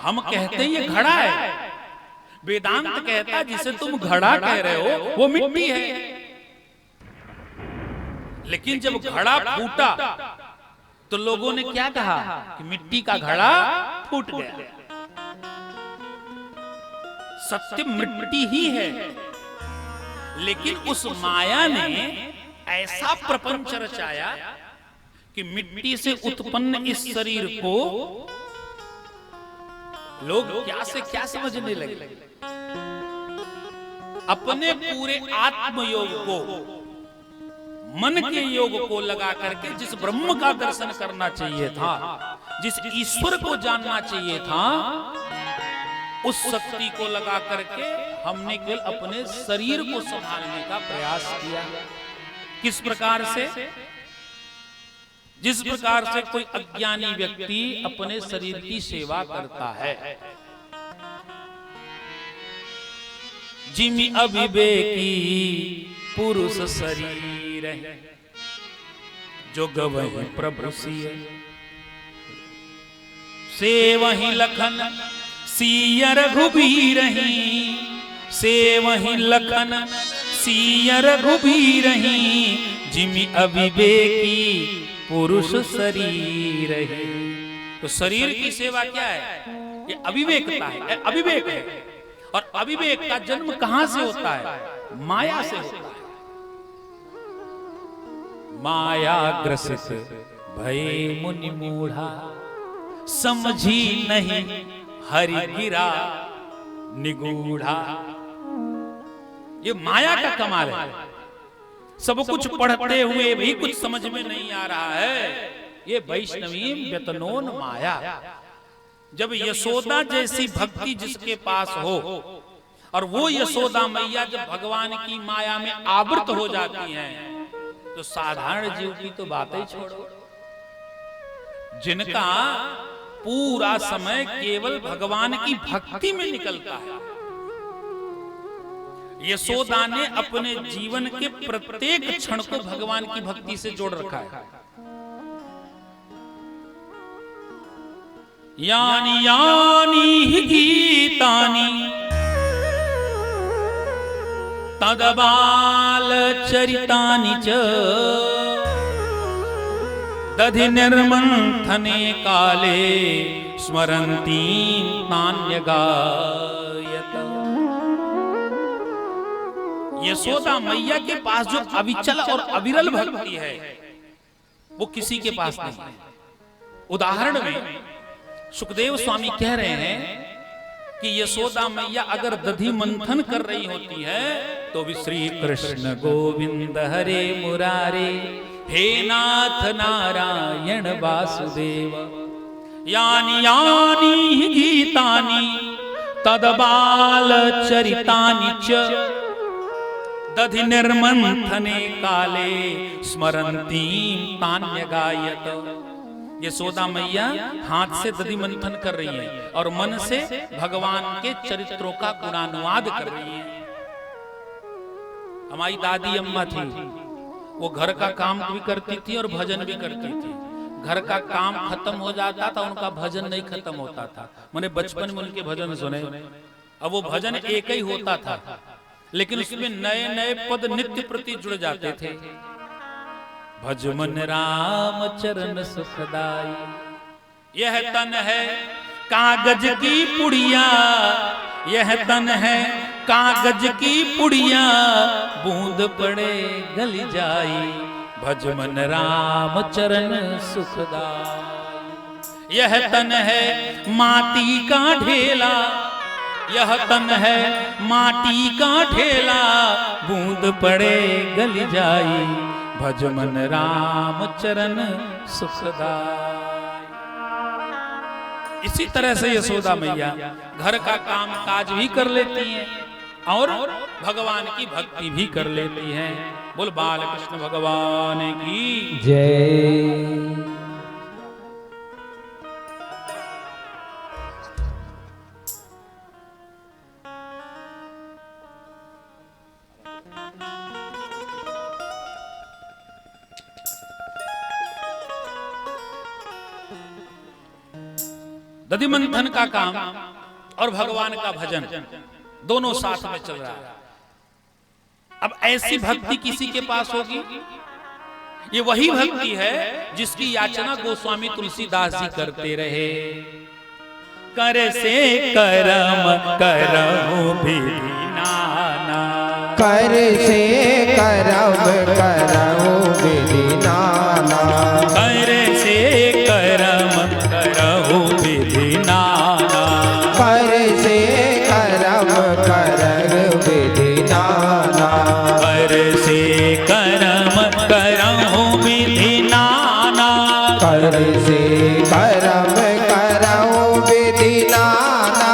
हम कहते हैं ये घड़ा है, वेदांत कहता है जिसे तुम घड़ा कह रहे हो वो मिट्टी है। लेकिन जब घड़ा फूटा तो लोगों ने क्या कहा कि मिट्टी का घड़ा फूट गया। सत्य मिट्टी ही है, लेकिन उस माया ने ऐसा प्रपंच रचाया कि मिट्टी से उत्पन्न इस शरीर को लोग क्या से क्या समझने लगे। अपने पूरे आत्मयोग को, मन के योग को लगा करके जिस ब्रह्म का दर्शन करना चाहिए था, जिस ईश्वर को जानना चाहिए था, उस शक्ति को लगा करके हमने केवल अपने शरीर को संभालने का प्रयास किया। किस प्रकार से? जिस प्रकार से कोई अज्ञानी व्यक्ति अपने शरीर की सेवा करता है। जिमि अविवेकी पुरुष शरीर है, जो गवहि प्रभु सिय, से वही लखन सिय रघुबीरहि, से वही लखन सिय रघुबीरहि, जिमि अविवेकी पुरुष शरीर है। तो शरीर की सेवा क्या है? ये अविवेकता है, अविवेक है। और अविवेक का जन्म कहां से होता है? माया से होता है। माया ग्रसित भय मुनि मूढ़ा, समझी नहीं हरि गिरा निगूढ़ा। ये माया का कमाल है। सब कुछ पढ़ते हुए भी कुछ समझ में नहीं आ रहा है। ये वैष्णवी व्यतनोन माया। जब यशोदा जैसी भक्ति जिसके पास हो, और वो यशोदा मैया जब भगवान की माया में आवृत हो जाती हैं, तो साधारण जीव की तो बात ही छोड़ो। जिनका पूरा समय केवल भगवान की भक्ति में निकलता है। यशोदा ने अपने जीवन के प्रत्येक क्षण को भगवान की भक्ति से जोड़ रखा है। यानी यानी ही गीतानि तदबाल चरितानि च, दधि निर्मंथने काले स्मरन्ती नान्यगायत। यशोदा मैया के पास जो अविचल और अविरल भक्ति है, वो किसी के पास नहीं है। उदाहरण में सुखदेव स्वामी कह रहे हैं कि यशोदा मैया अगर दधि मंथन कर रही होती है तो भी श्री कृष्ण गोविंद हरे मुरारे, हे नाथ नारायण वासुदेव, यानी यानी गीतानि तदबाल चरितानि च, दधि निर्मंथने काले स्मरन्ती तान्यगायत। यशोदा मैया हाथ से दधि मंथन कर रही है और मन से भगवान के चरित्रों का गुणानुवाद कर रही है। हमारी दादी अम्मा थी, वो घर का काम भी करती थी और भजन भी करती थी। घर का काम खत्म हो जाता था, उनका भजन नहीं खत्म होता था। मैंने बचपन में उनके भजन सुने। अब वो भजन एक ही होता था, लेकिन उसमें नए नए पद नित्य प्रति जुड़ जाते थे। भज मन राम चरण सुखदाई, यह तन है कागज की पुड़िया, यह तन है कागज की पुड़िया, बूंद पड़े गल जाई, भज मन राम चरण सुखदाई। यह तन है माटी का ढेला, यह तन है माटी का ढेला, बूंद पड़े गल जाई, भज मन राम चरण सुखदाई। इसी तरह से यशोदा मैया घर का काम काज भी कर लेती हैं और भगवान की भक्ति भी कर लेती हैं। बोल बाल कृष्ण भगवान की जय। दधि मंथन का काम और भगवान का भजन दोनों साथ में चल रहा है। अब ऐसी भक्ति किसी के पास होगी? ये वही भक्ति है जिसकी याचना गोस्वामी तुलसीदास जी करते रहे। कर से करम करहु विधि नाना, कर से करम करहु विधि नाना, कर से करम करहु विधि नाना, कर से करम करहु विधि नाना, कर से करम करहु विधि नाना, कर से करम करहु विधि नाना,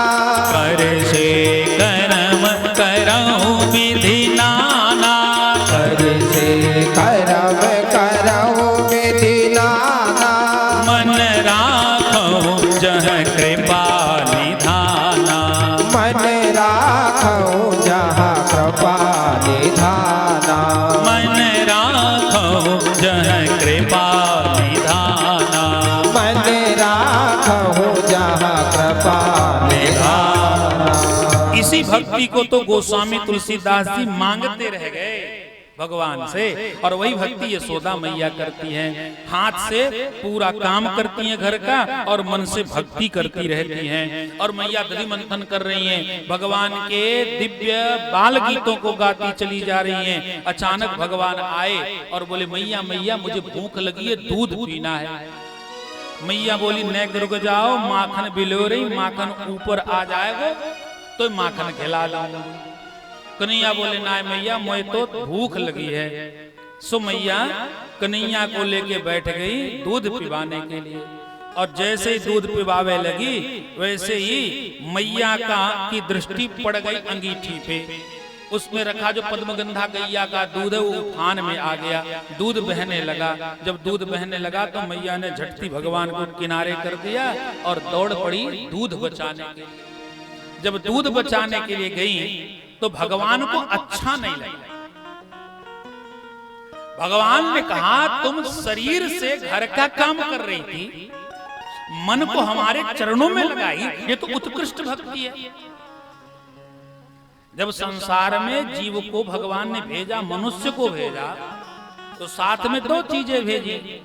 कर से करम करहु विधि नाना, कर से करम करहु विधि नाना, मन राखौ जह कृपा निधाना, मन राखौ जहाँ कृपा निधाना, मन राखौ जह कृपा निधाना, मन राखौ जहाँ कृपा निधाना। इसी भक्ति को तो गोस्वामी तुलसीदास जी मांगते रह गए भगवान से, और वही भक्ति यशोदा मैया करती हैं। हाथ से पूरा काम करती हैं घर का और मन से भक्ति करती रहती हैं। और मैया दधि मंथन कर रही हैं, भगवान के दिव्य बाल गीतों को गाती चली जा रही हैं। अचानक भगवान आए और बोले मैया मैया मुझे भूख लगी है, दूध पीना है। मैया बोली नेक रुक जाओ, माखन बिलो रही, माखन ऊपर आ जाएगा तो माखन खिला दूंगी। कन्हैया बोले ना मैया मुझे तो भूख लगी है। सो मैया कन्हैया को लेके बैठ गई दूध पिवाने के लिए, और जैसे ही दूध पिवावे लगी वैसे ही मैया की दृष्टि पड़ गई अंगीठी पे। उसमें रखा जो पद्मगंधा गैया का दूध है वो उफान में आ गया, दूध बहने लगा। जब दूध बहने लगा तो मैया ने झटती भगवान को किनारे कर दिया और दौड़ पड़ी दूध बचाने के लिए। जब दूध बचाने के लिए गई तो भगवान को अच्छा नहीं लगा। भगवान ने कहा तुम शरीर से घर का काम कर रही थी, मन को हमारे चरणों में लगाई, ये तो उत्कृष्ट भक्ति है। जब संसार में जीव को भगवान ने भेजा, मनुष्य को भेजा, तो साथ में दो चीजें भेजी,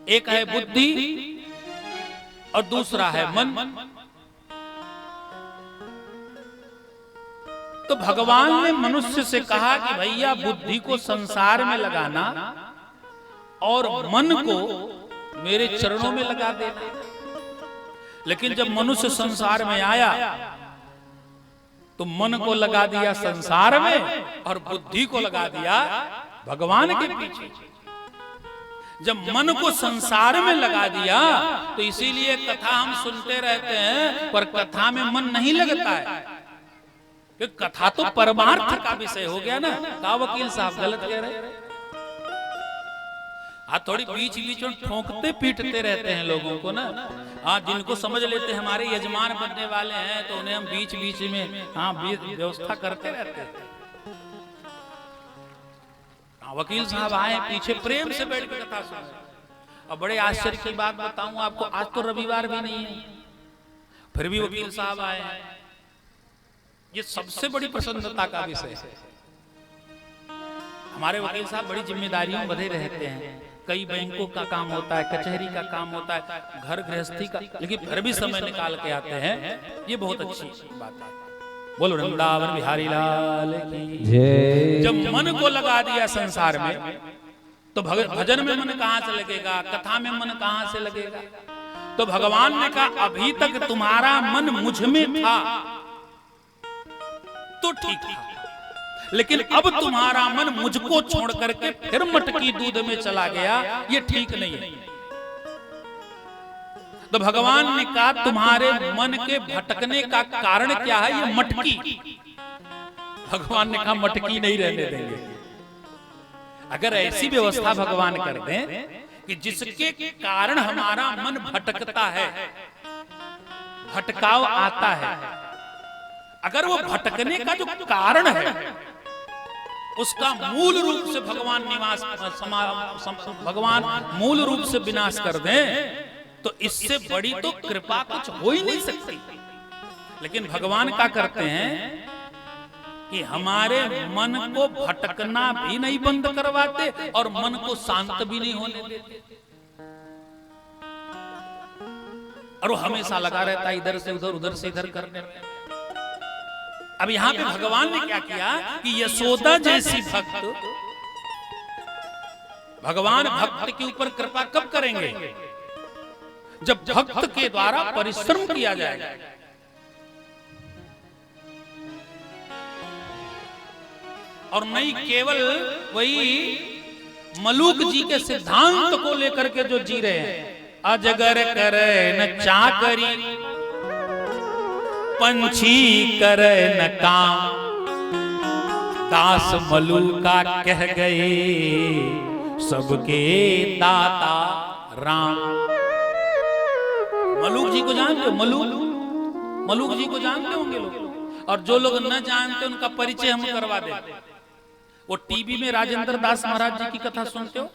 एक है बुद्धि और दूसरा है मन। तो भगवान ने मनुष्य से कहा कि भैया बुद्धि को संसार में लगाना और मन को मेरे चरणों में लगा देना। लेकिन जब मनुष्य संसार में आया तो मन को लगा दिया संसार में और बुद्धि को लगा दिया भगवान के पीछे। जब मन को संसार में लगा दिया तो इसीलिए कथा हम सुनते रहते हैं पर कथा में मन नहीं लगता है। कथा तो परमार्थ का विषय हो गया ना। का वकील साहब गलत कह रहे हैं? हाँ, थोड़ी बीच बीच में ठोकते पीटते रहते हैं लोगों को ना। हाँ, जिनको समझ लेते हमारे यजमान बनने वाले हैं तो उन्हें हम बीच बीच में हाँ व्यवस्था करते रहते हैं। हाँ, वकील साहब आए पीछे प्रेम से बैठ कर कथा सुन। और बड़े आश्चर्य की बात बताऊं आपको, आज तो रविवार भी नहीं है फिर भी वकील साहब आए हैं। ये सबसे बड़ी प्रसन्नता का विषय है। हमारे वकील साहब बड़ी जिम्मेदारियों में बधे रहते हैं। कई बैंकों का काम होता है, कचहरी का काम होता है, घर गृहस्थी का, लेकिन फिर भी समय निकाल के आते हैं। ये बहुत अच्छी बात है। बोलो वृंदावन बिहारी लाल की जय। जब मन को लगा दिया संसार में तो भजन में मन कहां से लगेगा, कथा में मन कहां से लगेगा। तो भगवान ने कहा अभी तक तुम्हारा मन मुझ में था तो ठीक था, लेकिन अब तुम्हारा मन मुझको छोड़ करके फिर मटकी दूध में चला गया, ये ठीक नहीं है। तो भगवान ने कहा तुम्हारे मन के भटकने का कारण क्या है? ये मटकी। भगवान ने कहा मटकी नहीं रहने देंगे। अगर ऐसी व्यवस्था भगवान कर दें कि जिसके कारण हमारा मन भटकता है, भटकाव आता है, अगर वो भटकने का जो कारण है उसका मूल रूप से भगवान मूल रूप से विनाश कर दें तो इससे बड़ी तो कृपा कुछ हो ही नहीं सकती। लेकिन भगवान क्या करते हैं कि हमारे मन को भटकना भी नहीं बंद करवाते और मन को शांत भी नहीं होने देते, और वो हमेशा लगा रहता है इधर से उधर, उधर से इधर करने में। अब यहां पे भगवान ने क्या किया कि यशोदा जैसी भक्त, भगवान भक्त के ऊपर कृपा कब करेंगे? जब भक्त के द्वारा परिश्रम किया जाएगा। और नहीं केवल वही मलूक जी के सिद्धांत को लेकर के जो जी रहे हैं, अजगर करे न चाकरी, पंछी करे न काम, दास मलूका कह गए सबके दाता राम। मलूक जी को जानते हो? मलूक जी को जानते होंगे लोग, और जो लोग न जानते उनका परिचय हम करवा देते। वो टीवी में राजेंद्र दास महाराज जी की कथा सुनते हो,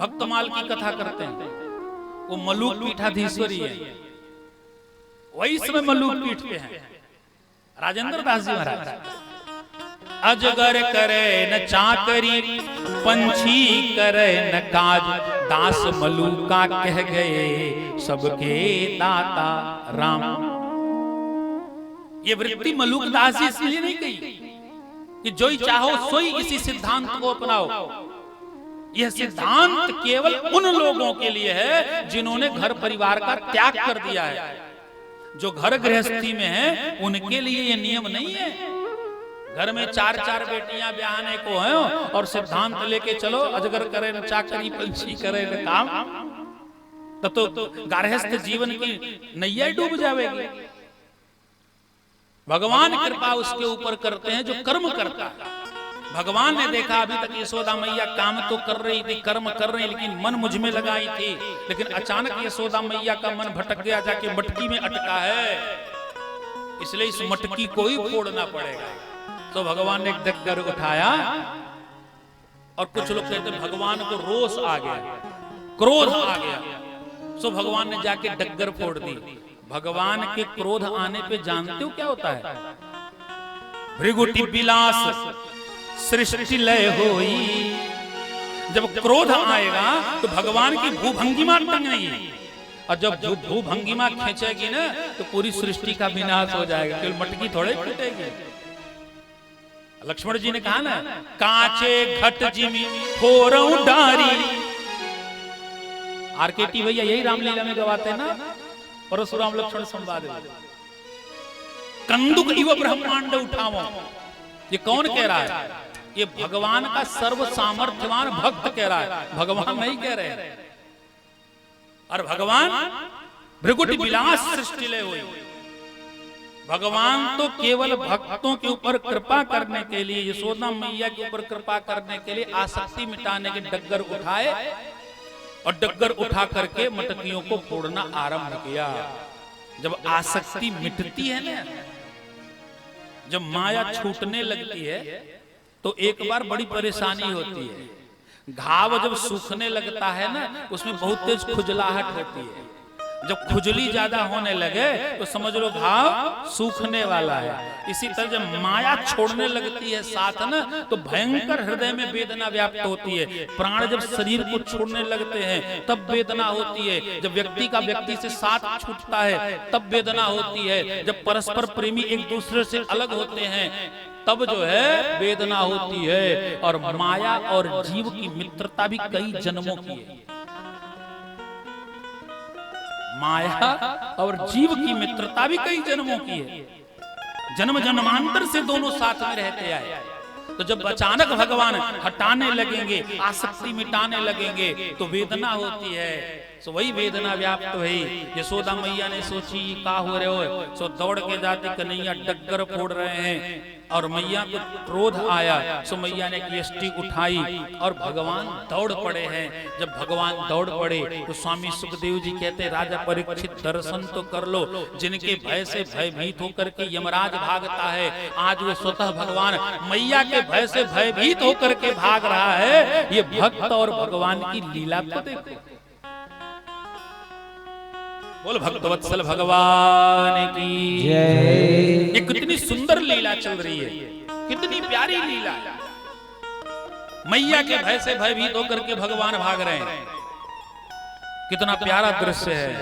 भक्तमाल की कथा करते हैं, वो मलूक पीठाधीश्वरी है, वही समय मलूक पीठ पे हैं राजेंद्र दास जी महाराज। अजगर करे न चाकरी, पंछी करे न काज, दास मलूका कह गए सबके दाता राम। ये वृत्ति मलूक दास जी इसलिए नहीं कही कि जो ही चाहो सोई इसी सिद्धांत को अपनाओ। यह सिद्धांत केवल उन लोगों के लिए है जिन्होंने घर परिवार का त्याग कर दिया है। जो घर गृहस्थी में है उनके लिए यह नियम नहीं है। घर में 4-4 बेटियां ब्याहने को हैं और सिद्धांत लेके चलो अजगर करे न चाकरी, पंछी करे न काम, तब तो गृहस्थ जीवन की नैया डूब जाएगी। भगवान कृपा उसके ऊपर करते हैं जो कर्म करता है। भगवान ने देखा अभी तक यशोदा मैया काम तो कर रही थी, कर्म कर रही, लेकिन मन मुझ में लगाई थी, लेकिन अचानक यशोदा मैया का मन भटक गया, जाके मटकी में अटका है, इसलिए इस मटकी को ही फोड़ना पड़ेगा। तो भगवान ने एक डगर उठाया, और कुछ लोग कहते हैं भगवान को रोष आ गया, क्रोध आ गया, तो भगवान ने जाके डगर फोड़ दी। भगवान के क्रोध आने पे जानते हो क्या होता है? भृगुटी विलास सृष्टि लय होई। जब क्रोध आएगा तो भगवान की भूभंगिमा टंगेगी, और जब जो भूभंगिमा खींचेगी ना तो पूरी सृष्टि का विनाश हो जाएगा, केवल मटकी थोड़े फूटेगी। लक्ष्मण जी ने कहा ना, कांचे घट जिमी फोरऊ डारी। आरकेटी भैया यही रामलीला में गवाते हैं ना, परशुराम लक्ष्मण संवाद। कंदुक इव ब्रह्मांड उठाओ, ये कौन कह रहा है? ये भगवान का सर्व सामर्थ्यवान भक्त कह रहा है, भगवान नहीं कह रहे हैं। और भगवान भृगुटी विलास सृष्टि ले हुई। भगवान तो केवल भक्तों के ऊपर कृपा करने के लिए, यशोदा मैया के ऊपर कृपा करने के लिए आसक्ति मिटाने के डगर उठाए, और डगर उठा करके मटकियों को फोड़ना आरंभ किया। जब आसक्ति मिटती है ना, जब माया छूटने लगती है, तो एक बार बड़ी परेशानी होती है। घाव जब सूखने लगता है ना, उसमें बहुत तेज खुजलाहट होती है। जब खुजली ज्यादा होने लगे तो समझ लो घाव सूखने वाला है। इसी तरह जब माया छोड़ने लगती है साथ ना, तो भयंकर हृदय में वेदना व्याप्त होती है। प्राण जब शरीर को छोड़ने लगते हैं तब वेदना होती है। जब व्यक्ति का व्यक्ति से साथ छूटता है तब वेदना होती है। जब परस्पर प्रेमी एक दूसरे से अलग होते हैं तब जो है वेदना होती है। और माया और जीव की मित्रता भी कई जन्मों की है। माया और जीव की मित्रता भी कई जन्मों की है। जन्म जन्मांतर से दोनों साथ में रहते आए। तो जब अचानक भगवान हटाने लगेंगे, आसक्ति मिटाने लगेंगे, तो वेदना होती है। सो वही वेदना व्याप्त हुई। यशोदा मैया ने सोची का हो रहे हो, सो दौड़ के जाते कन्हैया डगर फोड़ रहे हैं। और मैया को क्रोध आया, सो मैया ने एक यष्टि उठाई और भगवान दौड़ पड़े हैं। जब भगवान दौड़ पड़े तो स्वामी सुखदेव जी कहते, राजा परीक्षित दर्शन तो कर लो, जिनके भय से भयभीत होकर के यमराज भागता है, आज वो स्वतः भगवान मैया के भय से भयभीत होकर के भाग रहा है। ये भक्त और भगवान की लीला को देखो। बोल भक्तवत्सल भगवान की जय। ये कितनी सुंदर लीला चल रही है, कितनी प्यारी लीला। मैया के भय से भयभीत होकर के भगवान भाग रहे हैं। कितना प्यारा दृश्य है।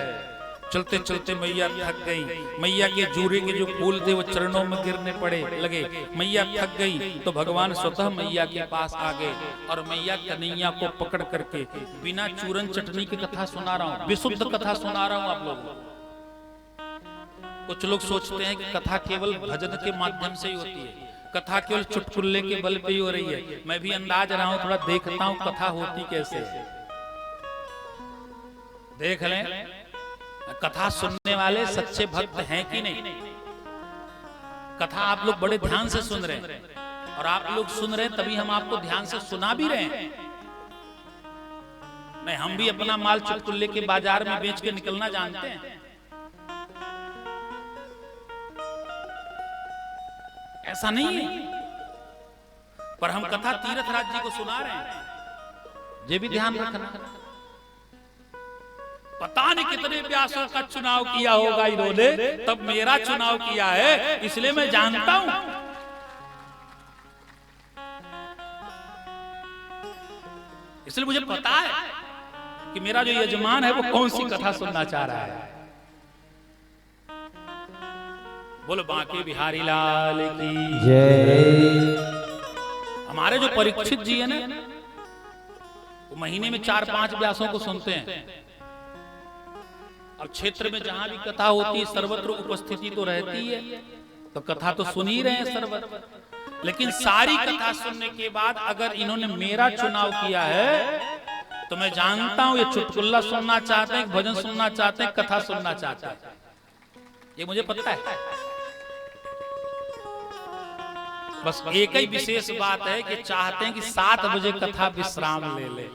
चलते चलते मैया थक गई। मैया के जूरे के जो फूल थे वो चरणों में गिरने पड़े लगे। मैया थक गई तो भगवान स्वतः मैया के पास आ गए और मैया कन्हैया को पकड़ करके बिना चूरन चटनी की कथा सुना रहा हूँ, विशुद्ध कथा सुना रहा हूँ आप लोगों को। कुछ लोग सोचते हैं कि कथा केवल भजन के माध्यम से ही होती है, कथा केवल चुटकुल्ले के बल पे ही हो रही है। मैं भी अंदाज रहा हूँ, थोड़ा देखता हूँ कथा होती कैसे। देख लें कथा सुनने वाले सच्चे भक्त हैं कि नहीं। कथा आप लोग बड़े ध्यान से सुन रहे हैं और आप लोग सुन रहे हैं तभी हम आपको ध्यान से सुना भी रहे हैं। नहीं, हम भी अपना माल चुटकुल्ले के बाजार में बेच के निकलना जानते हैं। ऐसा नहीं है, पर हम कथा तीर्थराज जी को सुना रहे हैं। ये भी ध्यान रखना। पता नहीं कितने व्यासों का चुनाव किया होगा इन्होंने, तब मेरा चुनाव किया है, इसलिए मैं जानता हूं। इसलिए मुझे पता है कि मेरा जो यजमान है वो कौन सी कथा सुनना चाह रहा है। बोलो बांके बिहारी लाल की जय। हमारे जो परीक्षित जी है ना, वो महीने में 4-5 व्यासों को सुनते हैं। अब क्षेत्र में जहां भी कथा होती है सर्वत्र उपस्थिति तो रहती है, तो कथा तो सुन ही रहे हैं सर्वत्र। लेकिन सारी कथा सुनने के बाद अगर इन्होंने मेरा चुनाव किया है तो मैं जानता हूं ये चुटकुल्ला सुनना चाहते हैं, भजन सुनना चाहते हैं, कथा सुनना चाहते हैं। ये मुझे पता है। बस एक ही विशेष बात है कि चाहते हैं कि 7 बजे कथा विश्राम ले ले।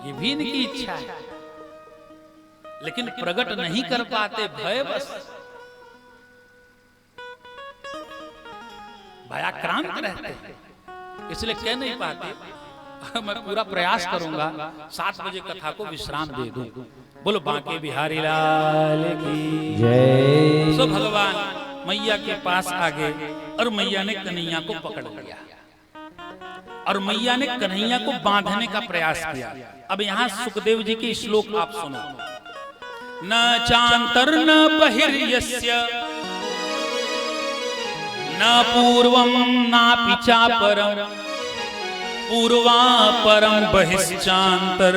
ये भी इनकी इच्छा है, लेकिन प्रकट नहीं कर पाते, भय बस भयाक्रांत रहते हैं, इसलिए कह नहीं पाते। मैं पूरा प्रयास करूंगा 7 बजे कथा को विश्राम दे दूं। बोलो बांके बिहारी लाल की जय। सो भगवान मैया के पास आ गए और मैया ने कन्हैया को पकड़ लिया और मैया ने कन्हैया को बांधने का प्रयास किया। अब यहाँ सुखदेव जी के श्लोक आप सुनो। न चांतर न बहिर्यस्य न पूर्वम नापि चापरम पूर्वा परम बहिश्चांतर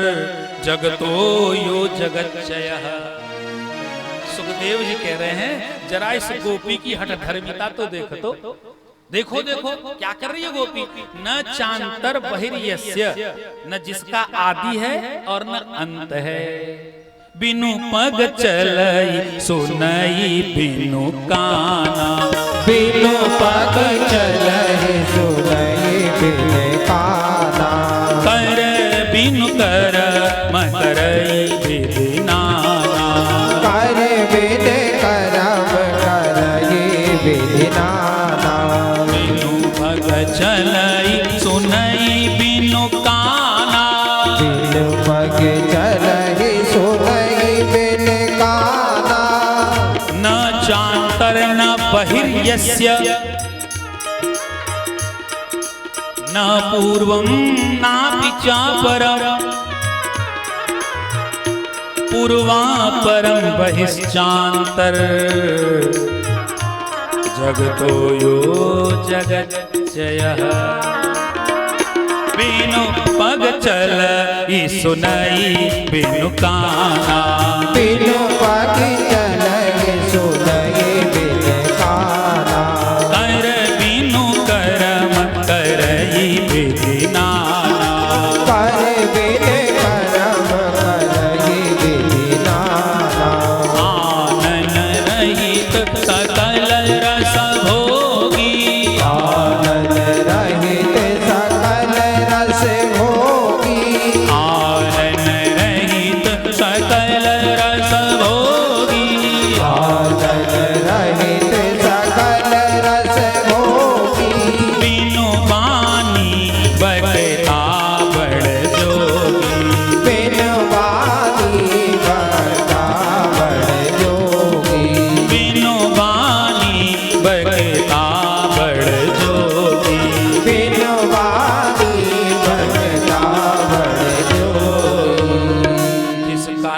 जगतो यो जगच्चयः। सुखदेव जी कह रहे हैं जरा इस गोपी की हठधर्मिता तो देखो तो। देखो देखो क्या कर रही है गोपी। न चांतर बहिर्यस्य, न जिसका आदि है और न अंत है। बिनु पग चलई सुनई बिनु काना, बिनु पग चलहि सुनहि बिनु काना। कर बिनु कर करई विधि नाना, कर विद करम करहि विधि नाना। बिनु पग चलई सुनई बिनु काना, बिनु पग चलहि सुनहि बिनु काना। न चांतर न बहिर्यस्य न पूर्वं नापि चापरम् पूर्वापरं बहिश्चान्तर जगतो यो जगच्चयः। बिनु पग चलई सुनई बिनु काना, बिनु पग चलहि सुनहि बिनु काना। कर बिनु करम करई विधि नाना, कर विद करम करहि विधि नाना। आनन रहित सकल रस भोगी, आनंद रहित सकल रस भोगी। आनन रहित सकल रस भोगी।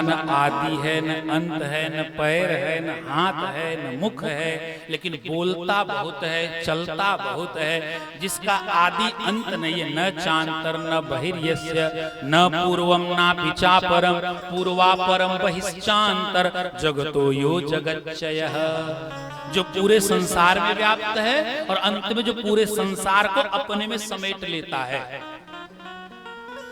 न आदि है, न अंत है, न पैर है, न हाथ है, न मुख है, लेकिन बोलता बहुत है, चलता बहुत है, जिसका आदि अंत नहीं है। न चांतर न बहिर्यस्य न पूर्वम न पिचापरम पूर्वापरम बहिश्चांतर जगतो यो जगच्चयः, जो पूरे संसार में व्याप्त है और अंत में जो पूरे संसार को अपने में समेट लेता है,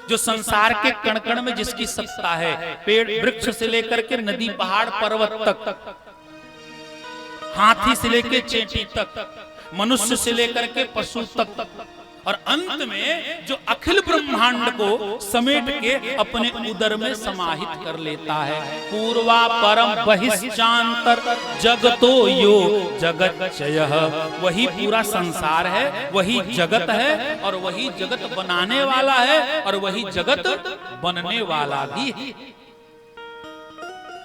जो संसार के कण कण में जिसकी सत्ता है, पेड़ वृक्ष से लेकर के नदी पहाड़ पर्वत तक, हाथी से लेकर चेंटी तक, मनुष्य से लेकर के पशु तक, और अंत में जो अखिल ब्रह्मांड को समेट के अपने उदर में समाहित कर लेता है। पूर्वा परम बहिश्चांतर जगतो यो जगच्चयः, वही पूरा संसार है, वही जगत है, और वही जगत बनाने वाला है, और वही जगत बनने वाला भी है।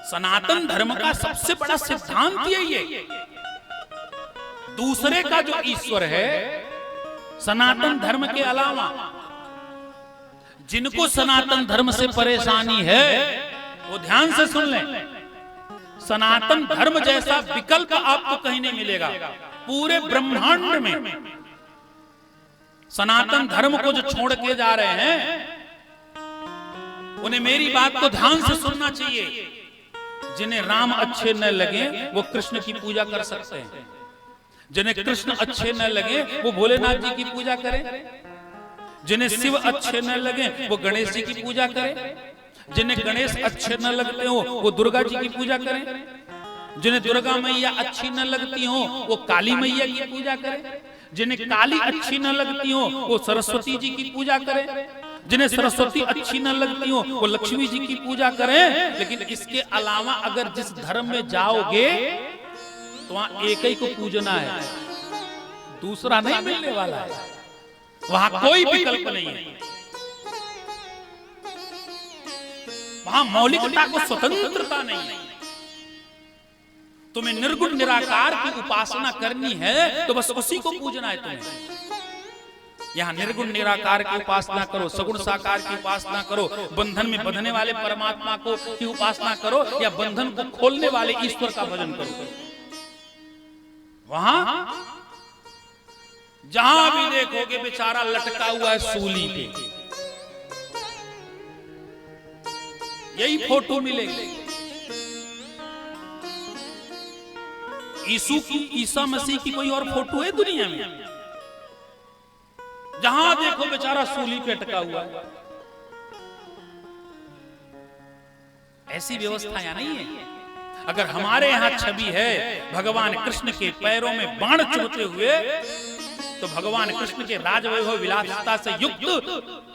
सनातन धर्म का सबसे बड़ा सिद्धांत यही है। दूसरे का जो ईश्वर है, सनातन धर्म के अलावा जिनको सनातन धर्म से परेशानी है वो ध्यान से सुन लें, सनातन धर्म जैसा विकल्प आपको कहीं नहीं मिलेगा पूरे ब्रह्मांड में। सनातन धर्म को जो छोड़ के जा रहे हैं उन्हें मेरी बात को ध्यान से सुनना चाहिए। जिन्हें राम अच्छे न लगे वो कृष्ण की पूजा कर सकते हैं, जिन्हें कृष्ण अच्छे न लगे वो भोलेनाथ जी की पूजा करें, जिन्हें शिव अच्छे न लगे वो गणेश जी की पूजा करें, जिन्हें गणेश अच्छे न लगते हो वो दुर्गा जी की पूजा करें, जिन्हें दुर्गा मैया अच्छी न लगती हो वो काली मैया की पूजा करें, जिन्हें काली अच्छी न लगती हो वो सरस्वती जी की पूजा करें, जिन्हें सरस्वती अच्छी न लगती हो वो लक्ष्मी जी की पूजा करें। लेकिन इसके अलावा अगर जिस धर्म में जाओगे तो वहां एक ही को पूजना है, दूसरा नहीं मिलने वाला है, वहां कोई विकल्प नहीं है। वहां मौलिकता को स्वतंत्रता नहीं है। तुम्हें निर्गुण निराकार की उपासना करनी है तो बस उसी को पूजना है तुम्हें। यहां निर्गुण निराकार की उपासना करो, सगुण साकार की उपासना करो, बंधन में बंधने वाले परमात्मा को की उपासना करो, या बंधन को खोलने वाले ईश्वर का भजन करो। वहां जहां भी देखोगे बेचारा लटका हुआ है सूली पे, यही फोटो मिलेगी। ईसा मसीह की कोई और फोटो है दुनिया में? जहां देखो बेचारा सूली पे अटका हुआ है। ऐसी व्यवस्था यहां नहीं है। अगर हमारे यहां छवि है भगवान कृष्ण के पैरों में बाण चुभते हुए, तो भगवान कृष्ण के राजवैभव विलासिता से युक्त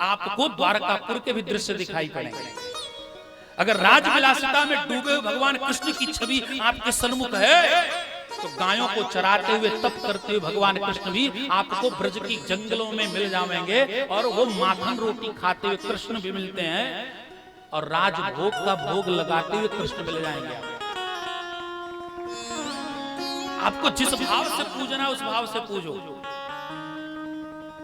आपको द्वारकापुर के भी दृश्य दिखाई पड़ेंगे। अगर राजविलासिता में डूबे भगवान कृष्ण की छवि आपके सन्मुख है, तो गायों को चराते हुए तप करते हुए भगवान कृष्ण भी आपको ब्रज की जंगलों में मिल जाएंगे, और वो माखन रोटी खाते हुए कृष्ण भी मिलते हैं, और राजभोग का भोग लगाते हुए कृष्ण मिल जाएंगे। आपको जिस भाव से पूजना उस भाव से पूजो।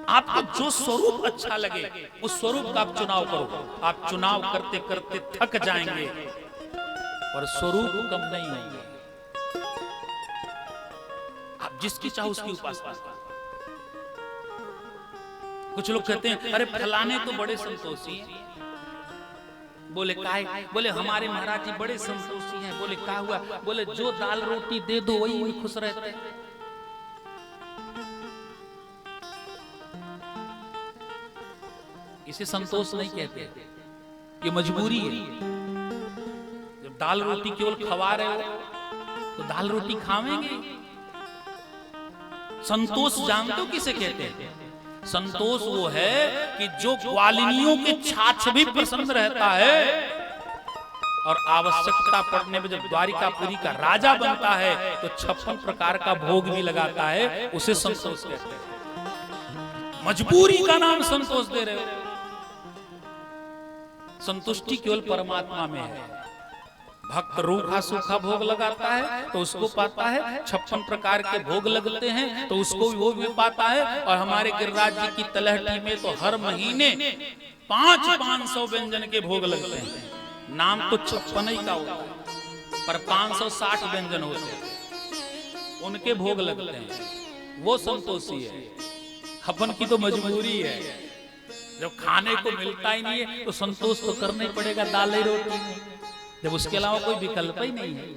आपको जो स्वरूप अच्छा लगे उस स्वरूप का आप चुनाव करो। आप चुनाव करते करते थक जाएंगे, पर स्वरूप कम नहीं होंगे। आप जिसकी चाहो उसकी उपासना करो। कुछ लोग कहते हैं अरे फलाने तो बड़े संतोषी हैं। बोले काय? बोले हमारे महाराज जी बड़े संतोषी हैं। बोले क्या हुआ? बोले जो दाल रोटी दे दो वही में खुश रहते हैं। इसे संतोष नहीं कहते, ये मजबूरी है। जब दाल रोटी केवल खवा रहे हो तो दाल रोटी खावेंगे। संतोष जानते हो किसे कहते हैं? संतोष वो है कि जो ग्वालिनियों के छाछ भी पसंद रहता है, और आवश्यकता पड़ने में जब द्वारिकापुरी का राजा बनता है तो 56 प्रकार का भोग भी लगाता है, उसे संतोष कहते हैं। मजबूरी का नाम संतोष दे रहे हो। संतुष्टि केवल परमात्मा में है। भक्त रूखा सूखा भोग लगाता है तो उसको पाता है, 56 प्रकार के भोग लगते हैं तो उसको वो भी पाता है। और हमारे गिरिराज जी की तलहटी में तो हर महीने 500 व्यंजन के भोग लगते हैं। नाम तो 56 ही का होता है, पर 560 व्यंजन होते हैं, उनके भोग लगते हैं, वो संतोषी है। अपन की तो मजबूरी है, जब खाने को मिलता ही नहीं है तो संतोष तो करना ही पड़ेगा दाल ही रोटी में, जब उसके अलावा कोई विकल्प ही नहीं है।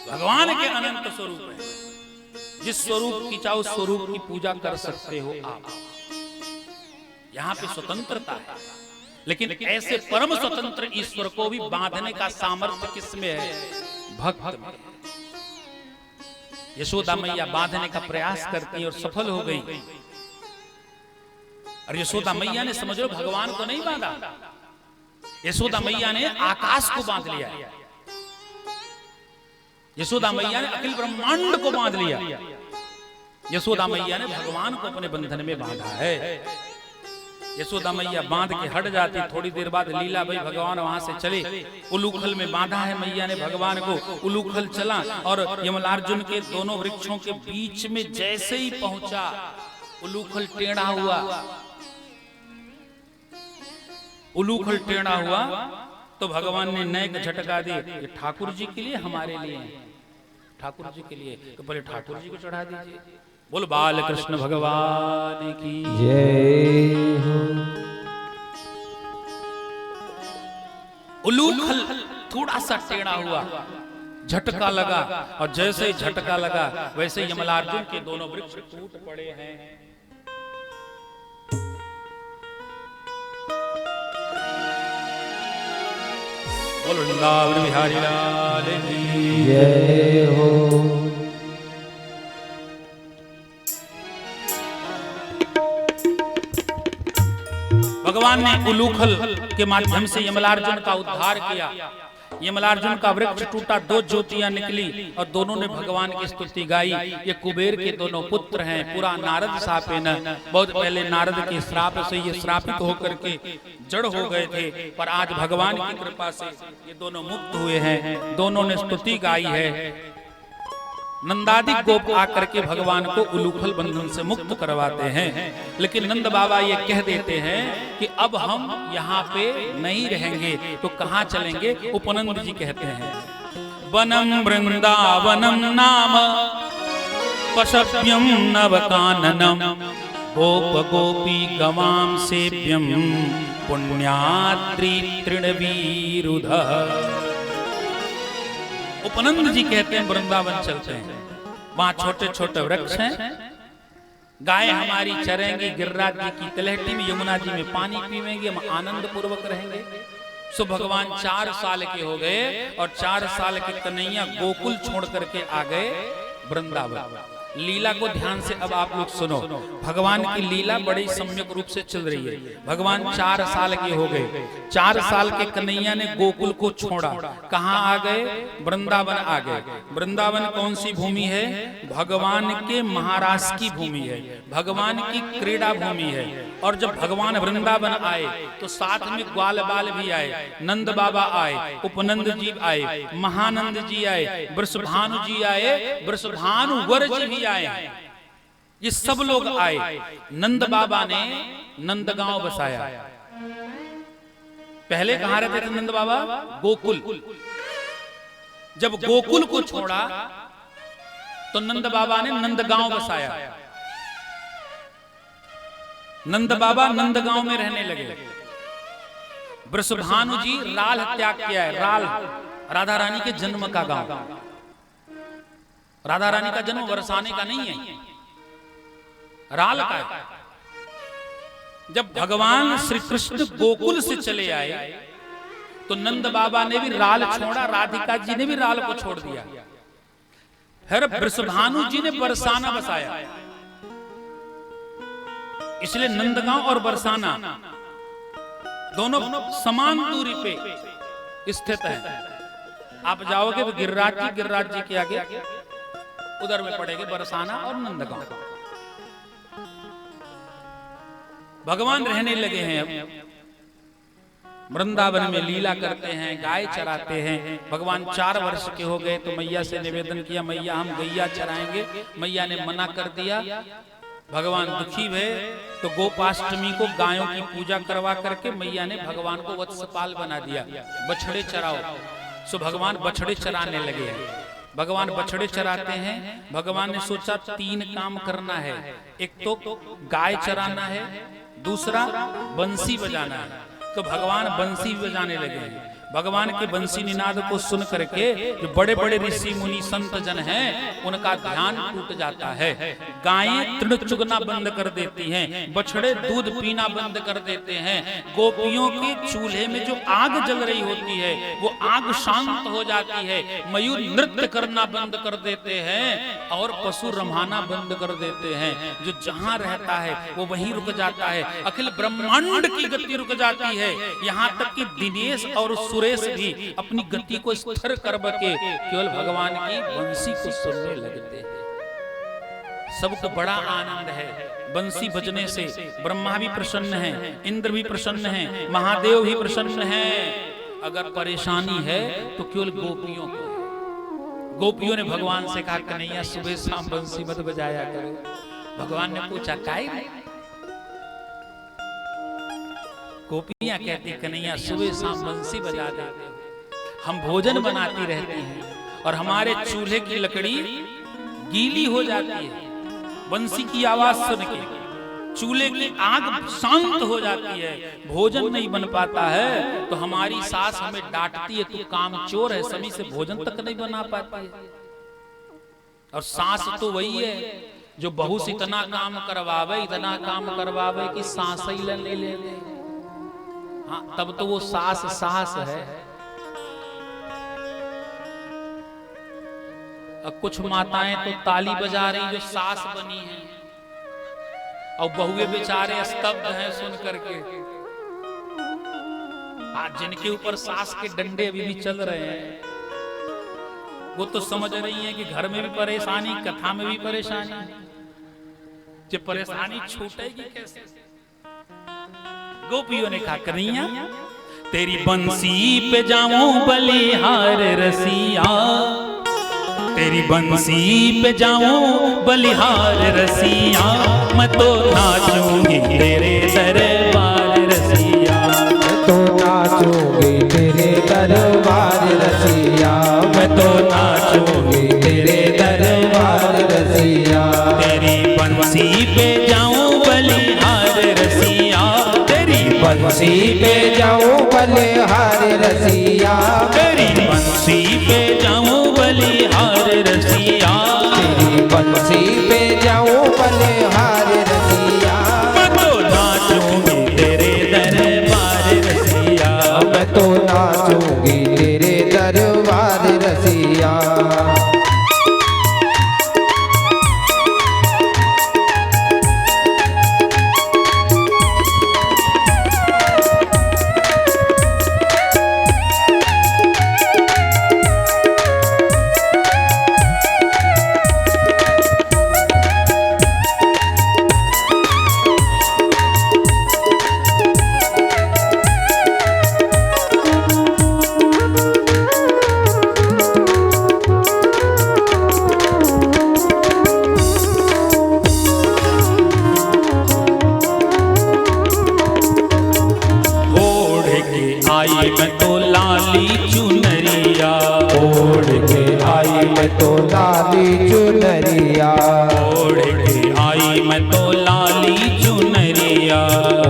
भगवान के अनंत स्वरूप है, जिस स्वरूप की चाहो स्वरूप की पूजा कर सकते हो आप। यहां पे स्वतंत्रता है, लेकिन ऐसे परम स्वतंत्र ईश्वर को भी बांधने का सामर्थ्य किसमें है? भक्त में। यशोदा मैया बांधने का प्रयास करती है और सफल हो गई। और यशोदा मैया ने समझ लो भगवान को नहीं बांधा, यशोदा मैया ने आकाश को बांध लिया, यशोदा मैया ने अखिल ब्रह्मांड को बांध लिया, यशोदा मैया ने भगवान को अपने बंधन में बांधा है। यशोदा मैया बांध के हट जाती, थोड़ी देर बाद लीला भाई भगवान वहां से चले, उलूखल में बांधा है मैया ने भगवान को, उलूखल चला और यमलार्जुन के दोनों वृक्षों के बीच में जैसे ही पहुंचा, उलूखल टेढ़ा हुआ, उलूखल टेढ़ा हुआ तो भगवान ने नेक झटका दी, ये ठाकुर जी के लिए हमारे लिए, ठाकुर जी के लिए, तो पहले ठाकुर जी को चढ़ा दीजिए। बोल बाल कृष्ण भगवान की जय हो। उलूखल थोड़ा सा टेढ़ा हुआ, झटका लगा, और जैसे ही झटका लगा वैसे यमलार्जुन के दोनों वृक्ष टूट पड़े हैं। बोल वृंदावन बिहारी लाल की जय हो। भगवान ने उलूखल के माध्यम से यमलार्जुन का उद्धार किया। यमलार्जुन का वृक्ष टूटा, दो ज्योतियां निकली और दोनों ने भगवान की स्तुति गाई। ये कुबेर के दोनों पुत्र हैं, पूरा नारद शापे न, बहुत पहले नारद के श्राप से ये श्रापित होकर के जड़ हो गए थे, पर आज भगवान की कृपा से ये दोनों मुक्त हुए हैं। दोनों ने स्तुति गाई है। नंदादि गोप आकर के भगवान को उलूखल बंधन से मुक्त करवाते हैं, लेकिन नंद बाबा ये कह देते हैं कि अब हम यहाँ पे नहीं रहेंगे, तो कहाँ चलेंगे? उपनंद जी कहते हैं, वनम वृंदावनम नाम पशव्यम नवकाननम गोप गोपी गवाम सेव्यम पुण्याद्रि तृणवीरुध। उपनंद जी कहते हैं वृंदावन चलते हैं, वहां छोटे छोटे वृक्ष हैं, गाय हमारी चरेंगी, गिरिराज जी की तलहटी में यमुना जी में पानी पीवेंगे, हम आनंद पूर्वक रहेंगे। सो भगवान 4 साल के हो गए और 4 साल के कन्हैया गोकुल छोड़ करके आ गए वृंदावन। लीला को ध्यान से अब आप लोग सुनो, भगवान की लीला बड़ी सम्यक रूप से चल रही है। भगवान 4 साल के हो गए, 4 साल के कन्हैया ने गोकुल को छोड़ा, कहाँ आ गए? वृंदावन आ गए। वृंदावन कौन सी भूमि है? भगवान के महाराज की भूमि है, भगवान की क्रीड़ा भूमि है। और जब भगवान वृंदावन आए तो साथ में ग्वाल बाल भी आए, नंद बाबा आए, उपनंद जी आए, महानंद जी आए, वृषभानु जी आए, वृषभानु वर जी भी आए, ये सब लोग आए। नंद बाबा ने नंदगांव बसाया। पहले कहां रहते थे नंद बाबा? गोकुल। जब गोकुल को छोड़ा तो नंद बाबा ने नंदगांव बसाया। नंद बाबा नंदगांव में रहने लगे। वृषभानु जी राल त्याग किया है। राल राधा रानी के जन्म का गांव। राधा रानी का जन्म बरसाने का नहीं है, राल का है। जब भगवान श्री कृष्ण गोकुल से चले आए तो नंद बाबा ने भी राल छोड़ा, राधिका जी ने भी राल को छोड़ दिया। फिर वृषभानु जी ने बरसाना बसाया। इसलिए नंदगांव और बरसाना दोनों समान दूरी पे स्थित है। आप जाओगे तो गिरिराज जी के आगे उधर में पड़ेंगे बरसाना और नंदगांव। भगवान रहने लगे हैं अब वृंदावन में, लीला करते हैं, गाय चराते हैं। भगवान 4 वर्ष के हो गए तो मैया से निवेदन किया, मैया हम गैया चराएंगे। मैया ने मना कर दिया। भगवान दुखी हुए तो गोपाष्टमी को गायों की पूजा करवा करके मैया ने भगवान को वत्सपाल बना दिया, बछड़े चराओ। सो भगवान बछड़े चराने लगे। भगवान बछड़े चराते हैं। भगवान ने सोचा 3 काम करना है, एक तो गाय चराना है, दूसरा बंसी बजाना है। तो भगवान बंसी बजाने लगे। भगवान के बंसी निनाद को सुन करके जो बड़े बड़े ऋषि मुनि संत जन हैं उनका ध्यान टूट जाता है। गायें तृण चुगना बंद कर देती हैं, बछड़े दूध पीना बंद कर देते हैं, गोपियों के चूल्हे में जो आग जल रही होती है वो आग शांत हो जाती है, मयूर नृत्य करना बंद कर देते हैं और पशु रमाना बंद कर देते हैं। जो जहां रहता है वो वहीं रुक जाता है, अखिल ब्रह्मांड की गति रुक जाती है। यहाँ तक कि दिनेश और सुरेश भी अपनी गति को स्थिर कर के केवल भगवान की बंसी को सुनने लगते हैं। सबको बड़ा आनंद है बंसी बजने से। ब्रह्मा भी प्रसन्न है, इंद्र भी प्रसन्न है, महादेव भी प्रसन्न है। अगर परेशानी है तो केवल गोपियों को। गोपियों ने भगवान से कहा कन्हैया सुबह शाम बंसी मत बजाया करो। भगवान ने पूछा काहे? गोपियां कहती कन्हैया सुबह शाम बंसी बजा देते हो, हम भोजन बनाती रहती हैं और हमारे चूल्हे की लकड़ी गीली हो जाती है, बंसी की आवाज सुन के चूल्हे की आग शांत हो जाती है, भोजन नहीं बन पाता है। तो हमारी सास हमें डांटती है, तू कामचोर है, समय से भोजन तक नहीं बना पाती है। और सास तो वही है जो बहू से इतना काम करवावे, इतना काम करवावे कि सांस ही ले ले। हाँ, तब तो वो सास है। अब कुछ माताएं तो ताली बजा रही जो सास बनी हैं और बहुए बेचारे स्तब्ध हैं सुन करके। आज जिनके ऊपर सास के डंडे अभी भी चल रहे हैं वो तो समझ रही हैं कि घर में भी परेशानी, कथा में भी परेशानी। जो परेशानी छूटेगी कैसे? गोपियों ने कहा कन्हैया तेरी बंसी पे जाऊं बलिहार रसिया, तेरी बंसी पे जाऊं बलिहार रसिया, मैं तो नाचूंगी तेरे दरबार रसिया, मैं तो नाचूंगी तेरे दरबार रसिया, मैं तो नाचूंगी तेरे दरबार रसिया। तेरी बंसी पे जाऊं बलिहार रसिया, बंसी पे जाऊं बलिहार रसिया, तेरी बंसी पे जाऊं बलिहार रसिया, तेरी बंसी पे जाऊं बलिहार रसिया, मैं तो नाचूंगी तेरे दरबार रसिया, मैं तो नाचूंगी तेरे दरबार रसिया। मैं तो लाली चुनरिया, ओढ़ के आई मैं तो लाली चुनरिया, ओढ़ के आई मैं तो लाली चुनरिया,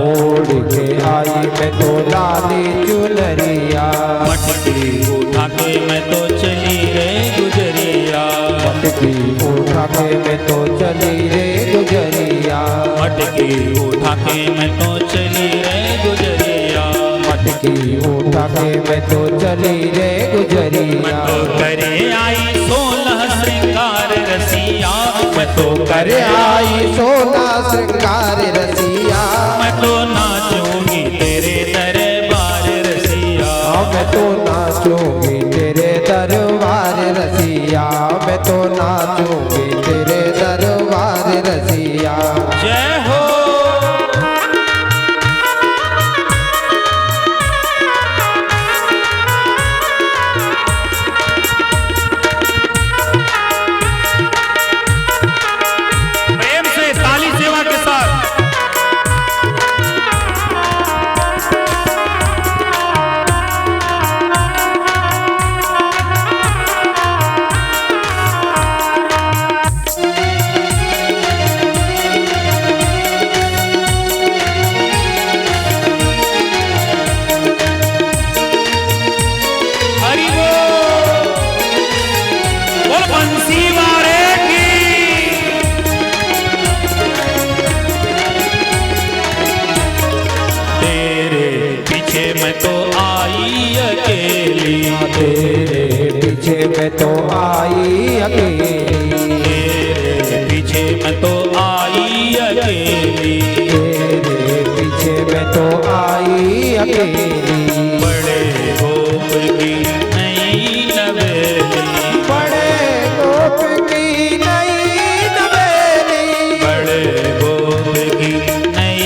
ओढ़ के आई मैं तो लाली चुनरिया, मटकी उठा के मैं तो चली रे गुजरिया, मटकी उठा के मैं तो चली रे गुजरिया, मटकी उठा के मैं तो चली रे गुजरिया, मटकी उठा के मैं तो चली रे गुजरिया। मैं तो करे आई 16 श्रृंगार रसिया, मैं तो करे आई 16 श्रृंगार रसिया, मैं तो नाचूंगी तेरे दरबार रसिया, मैं तो नाचूंगी तेरे दरबार रसिया, मैं तो नाचूंगी तेरे दरबार रसिया। जय हो। प्रेम से ताली से आई अकेली, तेरे पीछे मैं तो आई अकेली, तेरे पीछे मैं तो आई अकेली, तेरे पीछे मैं तो आई अकेली। बड़े गोप की नई नवेली, बड़े गोप की नई नवेली, बड़े गोप की नई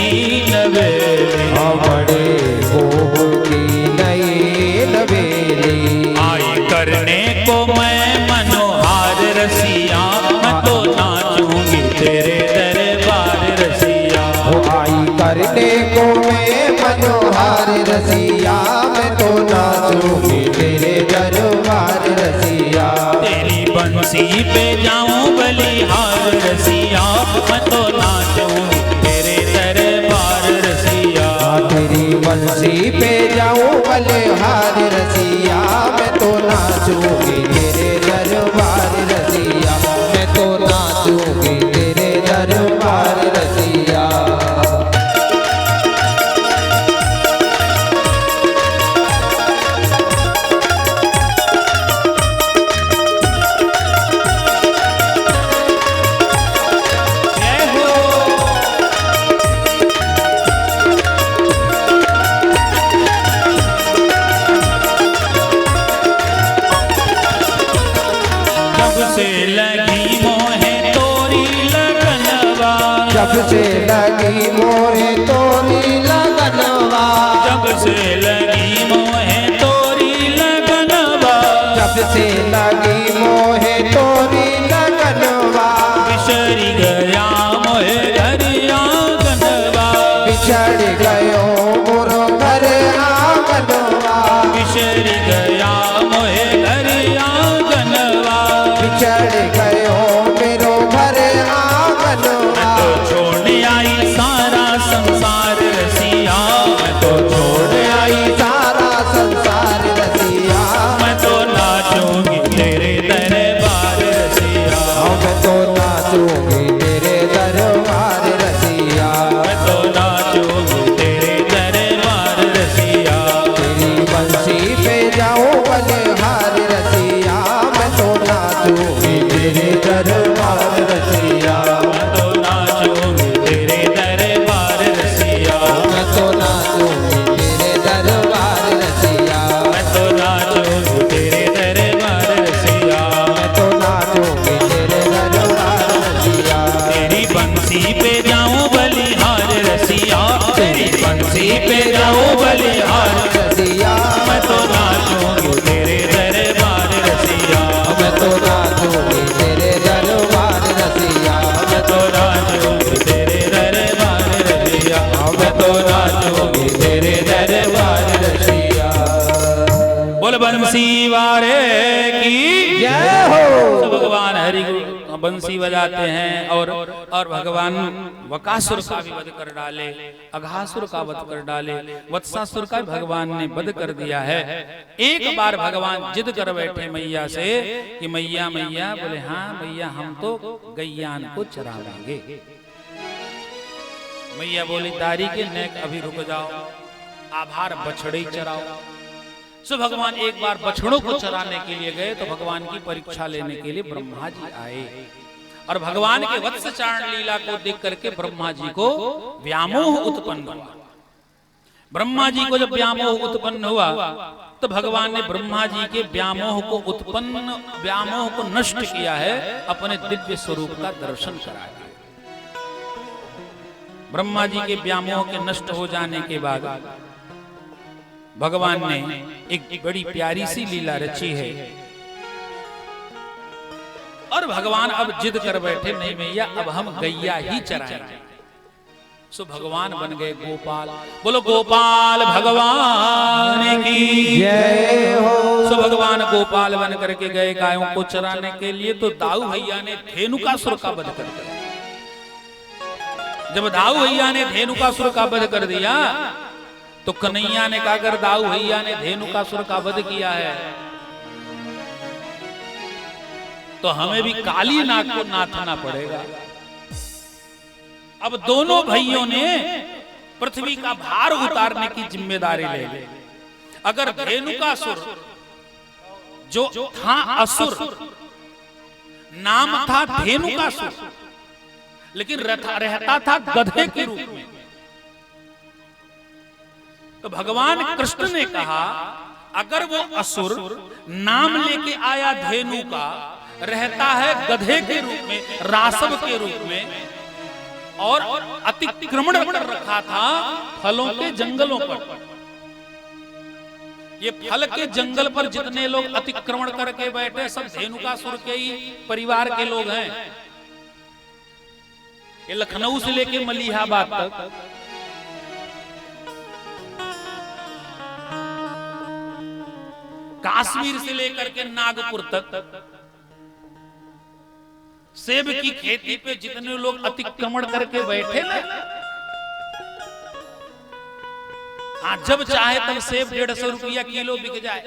नवेली, बड़े गोप की नई नवेली। आई करने को मैं मनोहार रसिया, मैं तो नाचूंगी तेरे दरबार रसिया, आई करने को मैं मनोहार रसिया, मैं तो नाचूंगी तेरे दरबार रसिया। तेरी बंसी पे जाऊं बलिहार रसिया, मैं तो नाचूंगी तेरे दरबार रसिया, तेरी बंसी पे जाऊं बलिहार रसिया, मैं तो नाचूंगी तेरे दरबार रसिया, मैं तो नाचूंगी तेरे दरबार रसिया। जय हो। जब से लगी मोहे तोरी लगनवा, जब से लगी मोरे तोरी लगनवा, जब से लगी मोहे तोरी लगनवा, जब से लगी मोहे तोरी लगनवा, बिछड़ी गया मोहे घरिया गनवा, बिछड़ गयो मोरो घर आंगनवा, बिछड़ी गया मोहे घरिया गनवा, बिछड़ गयो मेरो घर आंगनवा। तो छोड़ आई सारा संसार रसिया, मैं तो छोड़ आई, सारा संसार रसिया, मैं तो नाचूंगी तेरे दरबार रसिया, मैं तो नाचूंगी तेरे दरबार रसिया। मैं तो नाचूंगी तेरे दरबार रसिया, तेरी बंसी पे जाऊं बलिहार रसिया, मैं तो नाचूंगी तेरे दरबार रसिया, मैं तो नाचूंगी तेरे दरबार रसिया, मैं तो नाचूंगी तेरे दरबार रसिया, मैं तो नाचूंगी तेरे दरबार रसिया, मैं तो नाचूंगी तेरे दरबार रसिया। तेरी बंसी पे जाऊं बलिहार रसिया, तेरी बंसी पे जाऊं बलिहार, रसिया, मैं तो नाचूंगी तेरे दरबार रसिया, मैं तो नाचूंगी तेरे दरबार रसिया, मैं तो नाचूंगी तेरे दरबार रसिया, मैं तो नाचूंगी तेरे दरबार रसिया। बोल बंसी वारे की जय हो। तो भगवान हरि बंसी बजाते हैं और भगवान वकासुर का भी वध कर डाले, अघासुर का वध कर डाले, वत्सासुर का भगवान ने वध कर दिया है। एक बार भगवान जिद कर बैठे मैया से कि मैया मैया, बोले हाँ मैया हम तो गैयान को चरावेंगे। मैया बोली दारी के नेक अभी रुक जाओ, आभार बछड़े चराओ। सो भगवान एक बार बछड़ों को चराने के लिए गए तो भगवान की परीक्षा लेने के लिए ब्रह्मा जी आए और भगवान के वत्सचारण लीला को देख करके ब्रह्मा जी को व्यामोह उत्पन्न हुआ। ब्रह्मा जी को जब व्यामोह उत्पन्न हुआ तो भगवान ने ब्रह्मा जी के व्यामोह को नष्ट किया है, अपने दिव्य स्वरूप का दर्शन कराया। ब्रह्मा जी के व्यामोह के नष्ट हो जाने के बाद भगवान ने एक बड़ी प्यारी सी लीला रची है और भगवान अब जिद कर बैठे नहीं मैया अब हम गैया ही चराएंगे। सो भगवान बन गए गोपाल। बोलो गोपाल भगवान की जय हो। सो भगवान गोपाल बन करके गए गायों को चराने के लिए। तो दाऊ भैया ने धेनुकासुर का वध कर दिया। जब दाऊ भैया ने धेनुकासुर का वध कर दिया तो कन्हैया ने कहा अगर दाऊ भैया ने धेनुकासुर का वध किया है तो हमें भी काली नाग को नाथना पड़ेगा। अब दोनों भाइयों ने पृथ्वी का भार उतारने की जिम्मेदारी ले ली। अगर धेनुकासुर जो था असुर, नाम था धेनुकासुर, लेकिन रहता था गधे के रूप में, तो भगवान कृष्ण ने कहा अगर वो असुर नाम लेके आया धेनु का, रहता है गधे के रूप में, रासव के रूप में, और अतिक्रमण कर रखा था फलों के जंगलों पर। ये फल के जंगल पर जितने लोग अतिक्रमण करके बैठे सब धेनुकासुर के ही परिवार के लोग हैं। ये लखनऊ से लेके मलिहाबाद तक कश्मीर से लेकर के नागपुर तक सेब की खेती पे जितने लोग अतिक्रमण करके बैठे ना, जब चाहे तब सेब 150 रुपया किलो बिक जाए,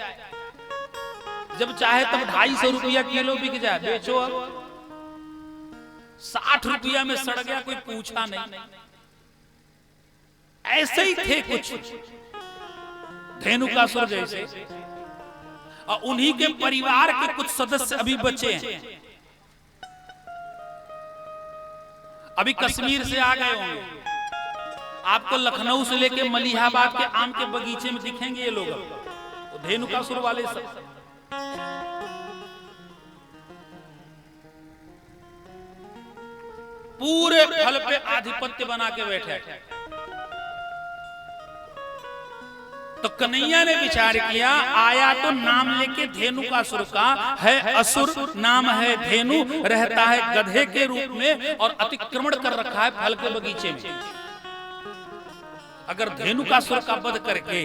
जब चाहे तब 250 रुपया किलो बिक जाए, बेचो। अब 60 रुपया में सड़ गया, कोई पूछा नहीं। ऐसे ही थे कुछ धेनुकासुर जैसे, और उन्हीं के परिवार के कुछ सदस्य अभी बचे हैं। अभी कश्मीर से आ गए होंगे, आपको लखनऊ से लेके मलिहाबाद के आम के बगीचे में दिखेंगे ये लोग, तो धेनुकासुर वाले सब। पूरे फल पे आधिपत्य बना के बैठे। तो कन्हैया ने विचार किया, आया तो नाम लेके धेनुकासुर का है, असुर नाम है धेनु, रहता है गधे के रूप में और अतिक्रमण कर रखा है फल के बगीचे में। अगर धेनुकासुर का वध करके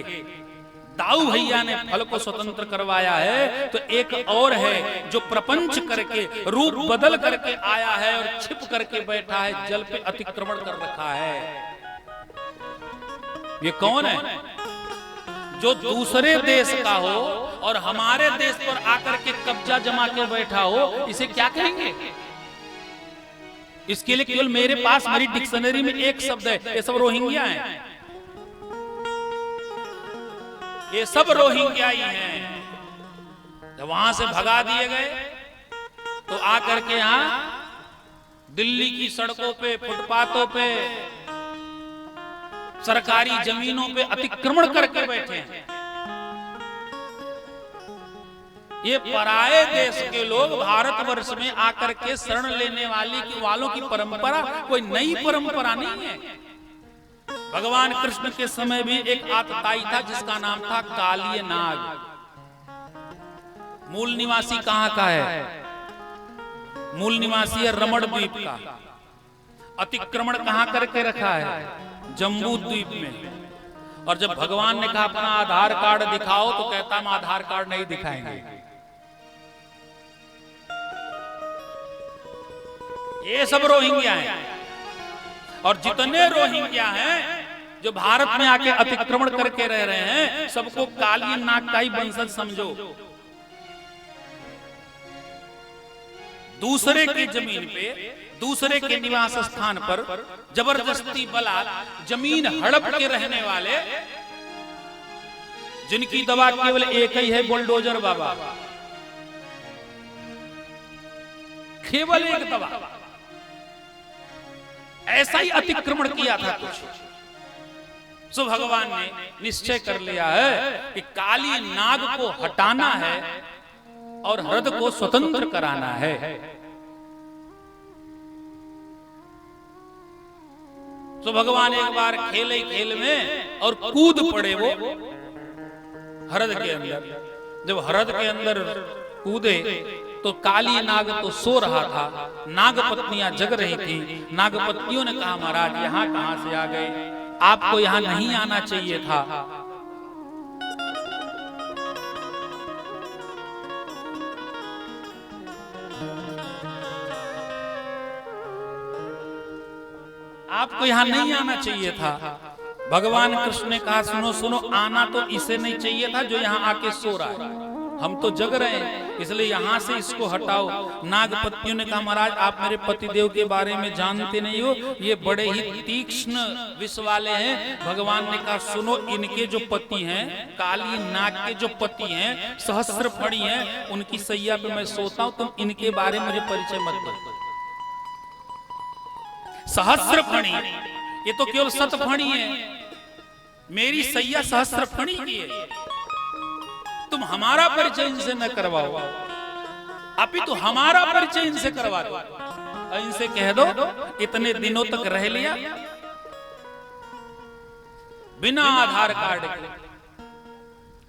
दाऊ भैया ने फल को स्वतंत्र करवाया है, तो एक और है जो प्रपंच करके रूप बदल करके आया है और छिप करके बैठा है, जल पे अतिक्रमण कर रखा है। ये कौन है? जो दूसरे देश का हो और हमारे देश पर आकर के कब्जा जमा के बैठा हो, इसे क्या कहेंगे? इसके लिए केवल मेरे पास मेरी डिक्शनरी में एक शब्द है, ये सब रोहिंग्या हैं। ये सब रोहिंग्या ही हैं। जब वहां से भगा दिए गए तो आकर के यहां दिल्ली की सड़कों पे, फुटपाथों पे, सरकारी जमीनों पे अतिक्रमण करके बैठे हैं। ये पराये देश के लोग भारतवर्ष में आकर के शरण लेने वालों की परंपरा कोई नई परंपरा नहीं है। भगवान कृष्ण के समय भी एक आतताई था जिसका नाम था कालिय नाग। मूल निवासी कहां का है? मूल निवासी है रमण द्वीप का। अतिक्रमण कहां करके रखा है? जम्बू द्वीप में। और जब भगवान ने कहा अपना आधार कार्ड दिखाओ, तो कहता हम आधार कार्ड नहीं दिखाएंगे। ये सब रोहिंग्या हैं। और जितने रोहिंग्या हैं जो भारत में आके अतिक्रमण करके रह रहे हैं, सबको काली नाग का ही वंशज समझो। दूसरे की जमीन पे, दूसरे के निवास स्थान पर जबरदस्ती बला जमीन हड़प के रहने वाले, जिनकी दवा केवल एक ही है, बुलडोजर बाबा। केवल एक दवा। ऐसा ही अतिक्रमण किया था कुछ। सो भगवान ने निश्चय कर लिया है कि काली नाग को हटाना है और हृदय को स्वतंत्र कराना है। तो भगवान एक बार खेले खेल में और कूद पड़े वो हृदय के अंदर। जब हृदय के अंदर कूदे तो काली नाग तो सो रहा था, नागपत्नियां जग रही थी। नागपत्नियों ने कहा महाराज यहाँ कहां से आ गए, आपको यहाँ नहीं आना चाहिए था। आपको यहाँ नहीं आना चाहिए था। भगवान कृष्ण ने कहा सुनो सुनो, आना तो इसे नहीं चाहिए था जो यहाँ आके सो रहा है। हम तो जग रहे हैं, इसलिए यहाँ से इसको हटाओ। नागपत्नियों ने कहा महाराज आप मेरे पतिदेव के बारे में जानते नहीं हो, ये बड़े ही तीक्ष्ण विष वाले हैं। भगवान ने कहा सुनो, इनके जो पति हैं, काली नाग के जो पति हैं, सहस्त्र फणी हैं, उनकी सैया पे मैं सोता हूं, तुम इनके बारे में मुझे परिचय मत दो। सहस्त्र फणी, ये तो केवल सत फणी है, मेरी सैया सहस्त्र फणी की है, तुम हमारा परिचय इनसे न करवाओ, अभी तो हमारा परिचय इनसे करवा दो। इनसे कह दो इतने दिनों तक रह लिया बिना आधार कार्ड के,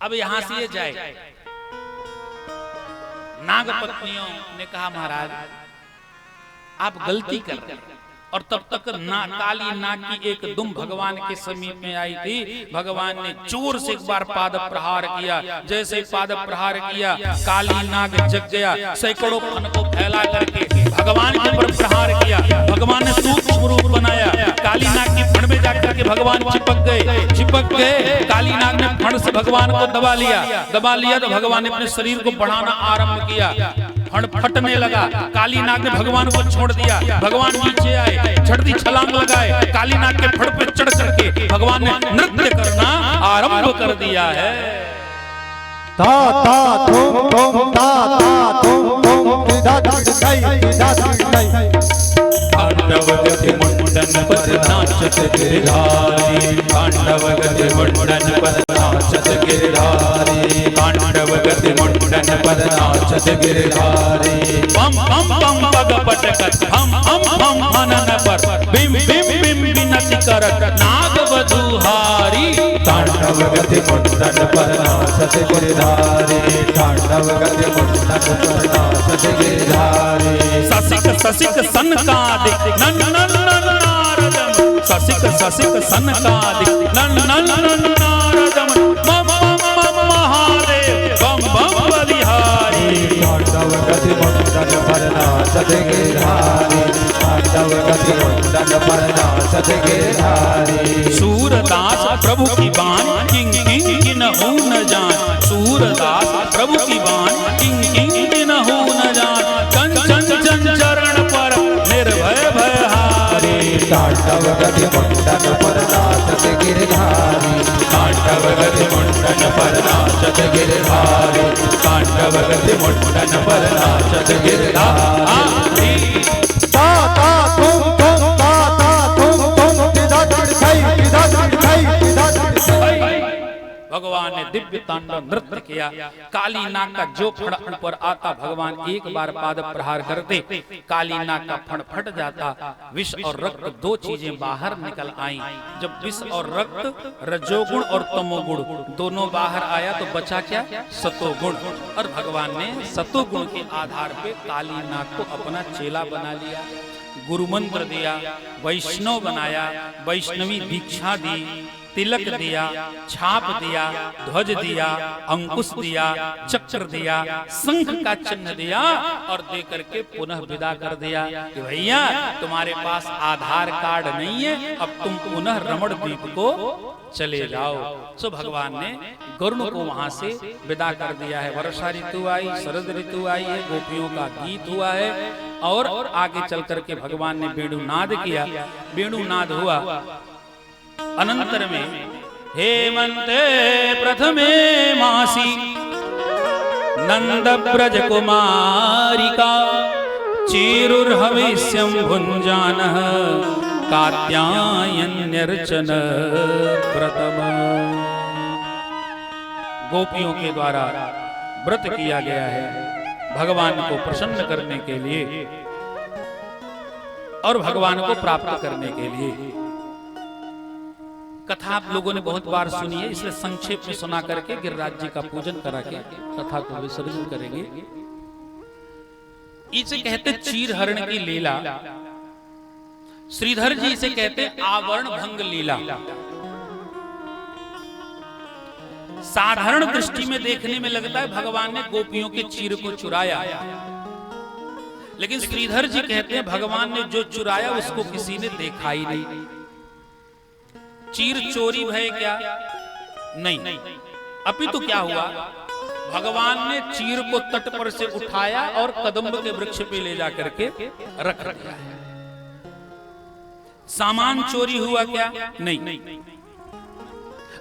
अब यहां से ये जाए। नागपत्नियों ने कहा महाराज आप गलती कर रहे हैं, और तब तक काली नाग की एक दुम भगवान के समीप में आई थी। भगवान ने जोर से एक बार पाद प्रहार किया, जैसे पाद प्रहार किया काली नाग जग गया, सैकड़ों फन को फैला करके भगवान के ऊपर प्रहार किया। भगवान ने सूक्ष्म रूप बनाया, काली नाग की फण में जाकर के भगवान चिपक गए। काली नाग ने फण से भगवान को दबा लिया तो भगवान ने अपने शरीर को बढ़ाना आरंभ किया, फण फटने लगा। काली नाग ने भगवान को छोड़ दिया, भगवान नीचे आए, झड़ती छलांग लगाए, काली नाग के फण पे चढ़ करके भगवान ने नृत्य करना आरंभ कर दिया है। ता ता तुम ता ता तुम तिदा तिदाई पांडव गति मुंडन पर नाचत गिरधारी, पांडव गति मुंडन पर नाचत गिरधारी, पांडव गति मुंडन पर नाचत गिरधारी। बम बम बम पग पटकत हम हनन पर बिम बिम बिम बिनति करत नाग वधूहारी। पांडव गति मुंडन पर नाचत गिरधारी, पांडव गति मुंडन पर नाचत गिरधारी। ससिक सनकादिक नन नन नन नारदम, ससिक सनकादिक नन नन नन नारदम, मम मम मम महादेव बम बम बलिहारी। पांडव गति मुंडन पर नाचत गिरधारी, पांडव गति मुंडन पर नाचत गिरधारी। सूरदास प्रभु की बान किंग किंग किन्हू न जान, सूरदास प्रभु की बान किंग किंग किन्हू न जान। कंचन चरण पर निर्भय भयहारी। पांडव गति मुंडन पर नाचत गिरधारी, पांडव गति मुंडन पर नाचत गिरधारी, पांडव गति मुंडन पर नाचत गिरधारी। ता ता तुम तिदा तिदाई। भगवान ने दिव्य तांडव नृत्य किया। काली नाग का जो फण ऊपर आता, भगवान एक बार पाद प्रहार करते, काली नाग का फण फट जाता, विष और रक्त दो चीजें बाहर निकल आई। जब विष और रक्त, रजोगुण और तमोगुण दोनों बाहर आया तो बचा क्या? सतोगुण। और भगवान ने सतोगुण के आधार पे काली नाग को अपना चेला बना लिया, गुरु मंत्र दिया, वैष्णव बनाया, वैष्णवी दीक्षा दी, तिलक दिया, छाप दिया, ध्वज दिया, अंकुश दिया, चक्र दिया, शंख का चिन्ह दिया और दे करके पुनः विदा कर दिया कि भैया तुम्हारे पास आधार कार्ड नहीं है, अब तुम पुनः रमण द्वीप को चले जाओ। सो भगवान ने गरुड़ को वहां से विदा कर दिया है। वर्षा ऋतु आई, शरद ऋतु आई है, गोपियों का गीत हुआ है और आगे चल करके भगवान ने वेणुनाद किया। वेणुनाद हुआ अनंतर में हेमंते प्रथमे मासी नंद ब्रज कुमारिका चीरुर्हविष्यं भुंजानः कात्यायन्यर्चन प्रथम। गोपियों के द्वारा व्रत किया गया है भगवान को प्रसन्न करने के लिए और भगवान को प्राप्त करने के लिए। कथा आप लोगों ने बहुत बार सुनी है, इसलिए संक्षेप में सुना करके गिरिराज जी का पूजन करा के कथा को विसर्जन करेंगे। इसे कहते चीर हरण की लीला, श्रीधर जी इसे कहते आवरण भंग लीला। साधारण दृष्टि में देखने में लगता है भगवान ने गोपियों के चीर को चुराया, लेकिन श्रीधर जी कहते हैं भगवान ने जो चुराया उसको किसी ने देखा ही नहीं। चीर चोरी भय क्या? नहीं, अपितु क्या हुआ, भगवान ने चीर को तट पर से उठाया और कदम्ब के वृक्ष पे ले जाकर के रख दिया। सामान चोरी हुआ क्या? नहीं।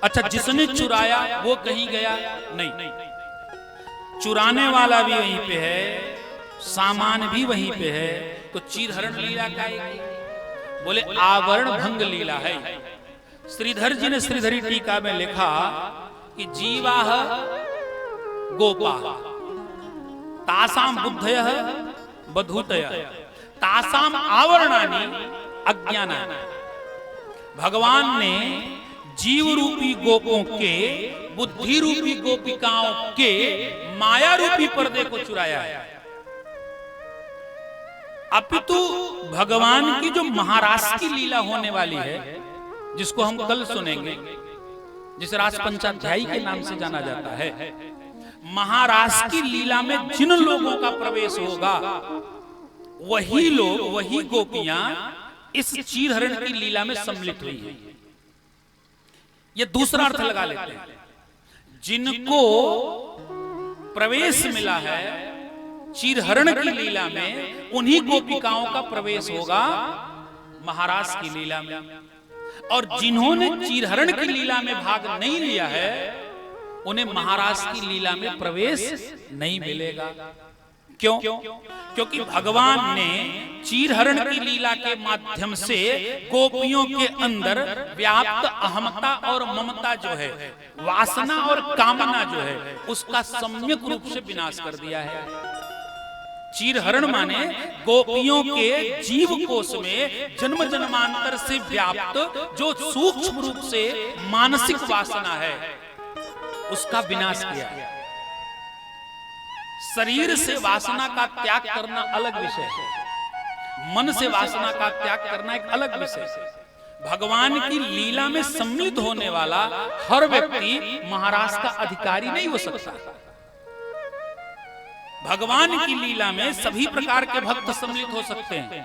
अच्छा, जिसने चुराया वो कहीं गया? नहीं। चुराने वाला भी वहीं पे है, सामान भी वहीं पे है, तो चीरहरण लीला का बोले आवरण भंग लीला है। श्रीधर जी ने श्रीधरी टीका में लिखा कि जीवाह गोपा तासाम बुद्धयः बधूतयः तासाम आवरणानि अज्ञानानि। भगवान ने जीव रूपी गोपों के, बुद्धि रूपी गोपिकाओं के माया रूपी पर्दे को चुराया है। अपितु भगवान की जो महारास की लीला होने वाली है, जिसको हम कल सुनेंगे, जिसे रास पंचाध्यायी के नाम से जाना जाता है, महारास की लीला में जिन लोगों का प्रवेश होगा वही लोग, वही गोपियां इस चीरहरण की लीला में सम्मिलित हुई है। ये दूसरा अर्थ लगा लेते हैं, जिनको प्रवेश मिला है चीरहरण की लीला में, उन्हीं गोपिकाओं का प्रवेश होगा महारास की लीला में। और जिन्होंने चीरहरण की लीला में भाग नहीं लिया है, उन्हें महारास की लीला में प्रवेश नहीं मिलेगा। क्यों? क्योंकि भगवान ने चीरहरण की लीला के माध्यम से गोपियों के अंदर व्याप्त अहमता और ममता जो है, वासना और कामना जो है, उसका सम्यक रूप से विनाश कर दिया है। चीरहरण माने गोपियों के जीव कोश में जन्म जन्मांतर से व्याप्त जो सूक्ष्म रूप से मानसिक वासना है, उसका विनाश किया। शरीर से वासना का त्याग करना अलग विषय है, मन से वासना का त्याग करना एक अलग विषय है। भगवान की लीला में सम्मिलित होने वाला हर व्यक्ति महाराज का अधिकारी नहीं हो सकता। भगवान की लीला में सभी प्रकार के भक्त सम्मिलित हो सकते हैं,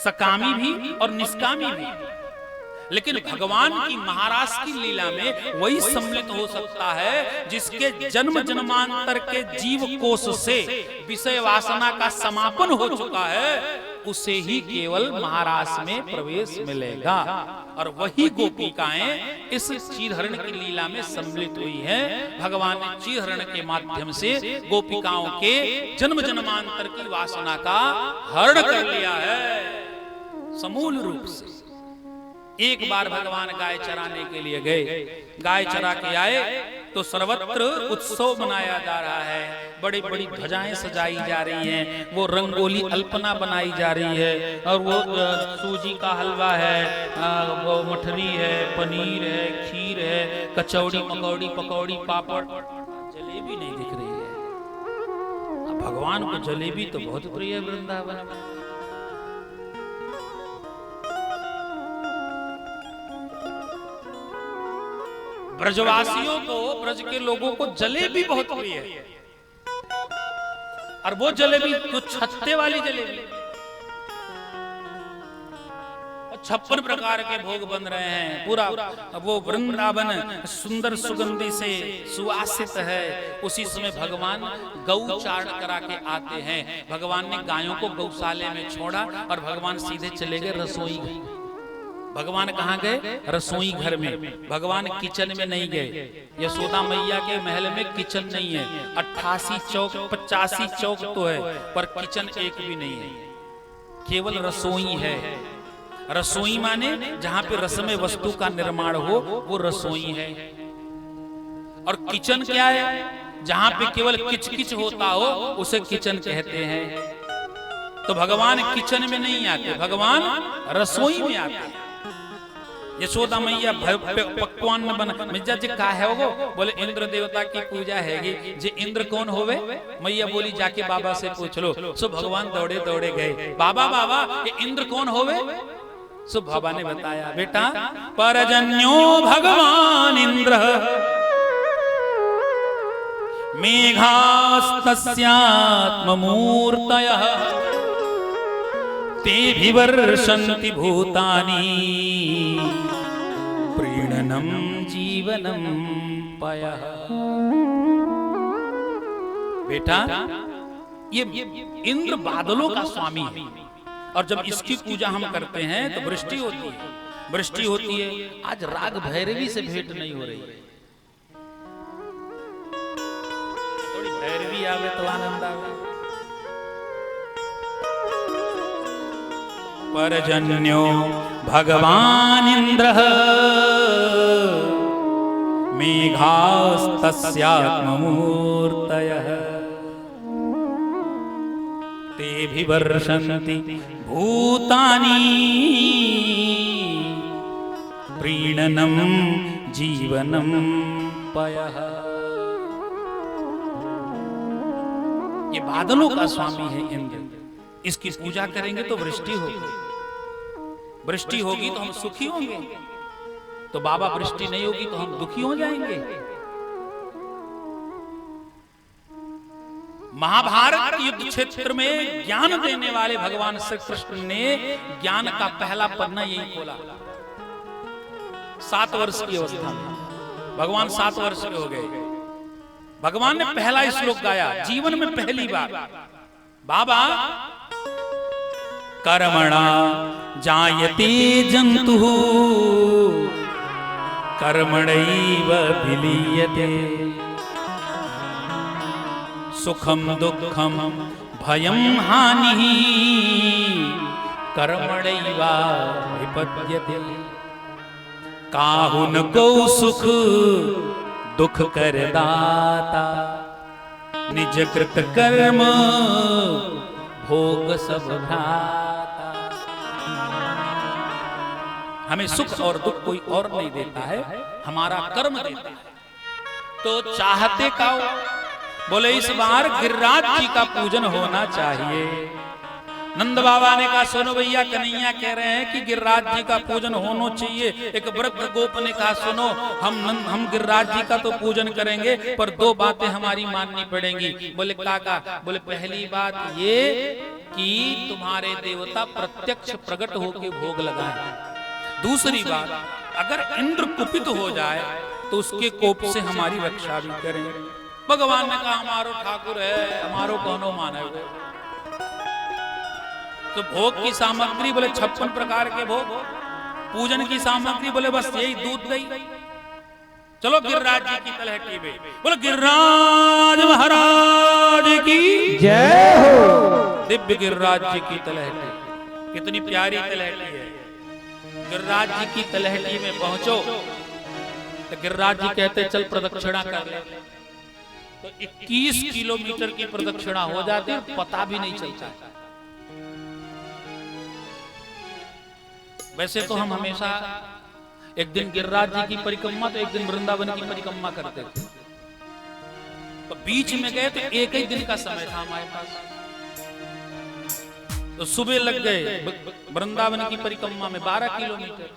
सकामी भी और निष्कामी भी, लेकिन भगवान की महाराज की लीला में वही सम्मिलित हो सकता है जिसके जन्म जन्मांतर के जीव कोश से विषय वासना का समापन हो चुका है, उसे ही केवल महाराज में प्रवेश मिलेगा। और वही गोपिकाएं इस चीरहरण की लीला में सम्मिलित हुई हैं। भगवान ने चीरहरण के माध्यम से गोपिकाओं के जन्म जन्मांतर की वासना का हरण कर लिया है समूल रूप से। एक बार भगवान गाय चराने के लिए गए, गाय चरा के आए तो सर्वत्र उत्सव मनाया जा रहा है, बड़ी बड़ी ध्वजाएं सजाई जा रही हैं, वो रंगोली अल्पना बनाई जा रही है, और वो सूजी का हलवा है, वो मठरी है, पनीर है, खीर है, कचौड़ी मकौड़ी पकौड़ी पापड़, जलेबी नहीं दिख रही है। भगवान को जलेबी तो बहुत प्रिय है वृंदावन में। ब्रजवासियों को, ब्रज के लोगों को जलेबी बहुत प्रिय है, और वो जलेबी तो छत्ते वाली जलेबी, 56 प्रकार के भोग बन रहे हैं। पूरा वो वृंदावन सुंदर सुगंधी से सुवासित है। उसी समय भगवान गौ चारण करा के आते हैं। भगवान ने गायों को गौशाले में छोड़ा और भगवान सीधे चले गए रसोई घर। भगवान कहाँ गए? रसोई घर में। भगवान किचन में नहीं गए। यशोदा मैया के महल में किचन नहीं है। 88 चौक 85 चौक तो है, पर किचन एक भी नहीं है, केवल रसोई है। रसोई माने जहां पे रसमय वस्तु का निर्माण हो, वो रसोई है। और किचन क्या है? जहां पे केवल किचकिच होता हो, उसे किचन कहते हैं। तो भगवान किचन में नहीं आते, भगवान रसोई में आते हैं। यशोदा मैया पकवान में बना मिर्जा जी का है वो? बोले इंद्र देवता की पूजा हैगी। जे इंद्र कौन होवे? मैया बोली जाके बाबा से पूछ लो। सो भगवान दौड़े दौड़े गए, बाबा बाबा ये इंद्र कौन होवे? सो बाबा ने बताया, बेटा परजन्यो भगवान इंद्र मेघास्तस्यात्ममूर्तयः तेभिवर्षन्ति भूतानि प्रीणनं जीवनं पयः। बेटा ये इंद्र बादलों का स्वामी है, और जब इसकी पूजा हम करते हैं तो वृष्टि होती है, वृष्टि होती है। आज राग भैरवी से भेंट नहीं हो रही है, थोड़ी भैरवी आवे तो आनंद आवे। परजन्यो भगवान इंद्रः मेघास्तस्यात्ममूर्तयः तेभिवर्षन्ति भूतानि प्रीणनं जीवनं पयः। ये बादलों का स्वामी है इंद्र, इसकी पूजा करेंगे तो वृष्टि होगी, वृष्टि होगी तो हम सुखी होंगे, तो बाबा वृष्टि नहीं होगी तो हम दुखी हो जाएंगे। महाभारत युद्ध क्षेत्र में ज्ञान देने वाले भगवान श्री कृष्ण ने ज्ञान का पहला पन्ना यही खोला। 7 वर्ष की अवस्था में भगवान 7 वर्ष के हो गए, भगवान ने पहला श्लोक गाया जीवन में पहली बार। बाबा कर्मणा जायते जंतुः कर्मणैव विलीयते सुखम दुखम भयम हानिः कर्मणैव विपद्यते। काहुन को सुख दुख कर दाता निज कृत कर्म भोग सब भ्राता। हमें सुख और दुख कोई और नहीं देता है, हमारा कर्म देता है। तो चाहते का बोले इस बार गिरिराज जी का पूजन होना चाहिए। नंद बाबा ने कहा सुनो भैया, कन्हैया कह रहे हैं कि गिरिराज जी का पूजन होना चाहिए। एक वृद्ध गोप ने कहा सुनो हम गिरिराज जी का तो पूजन करेंगे पर 2 बातें हमारी माननी पड़ेंगी। बोले काका, बोले पहली बात ये कि तुम्हारे देवता प्रत्यक्ष प्रकट होकर भोग लगाए। दूसरी बात, अगर इंद्र कुपित हो जाए तो उसके कोप से हमारी रक्षा भी करें। भगवान ने कहा हमारो ठाकुर है, हमारो कौनो माने। तो भोग की सामग्री बोले 56 प्रकार के भोग, पूजन की सामग्री बोले बस यही दूध दही। चलो गिरिराज जी की तलहटी में बोले गिरिराज महाराज की जय हो। दिव्य गिरिराज जी की तलहटी, कितनी प्यारी तलहटी है। गिरिराज जी की तलहटी में पहुंचो तो गिरिराज जी कहते चल प्रदक्षिणा कर ले। तो 21 किलोमीटर की प्रदक्षिणा हो जाती है, पता भी नहीं चलता। वैसे तो हम हमेशा एक दिन गिरिराज जी की परिक्रमा तो एक दिन वृंदावन की परिक्रमा करते थे। तो बीच में गए तो एक ही दिन का समय था हमारे पास। तो सुबह लग गए वृंदावन की परिक्रमा में 12 किलोमीटर,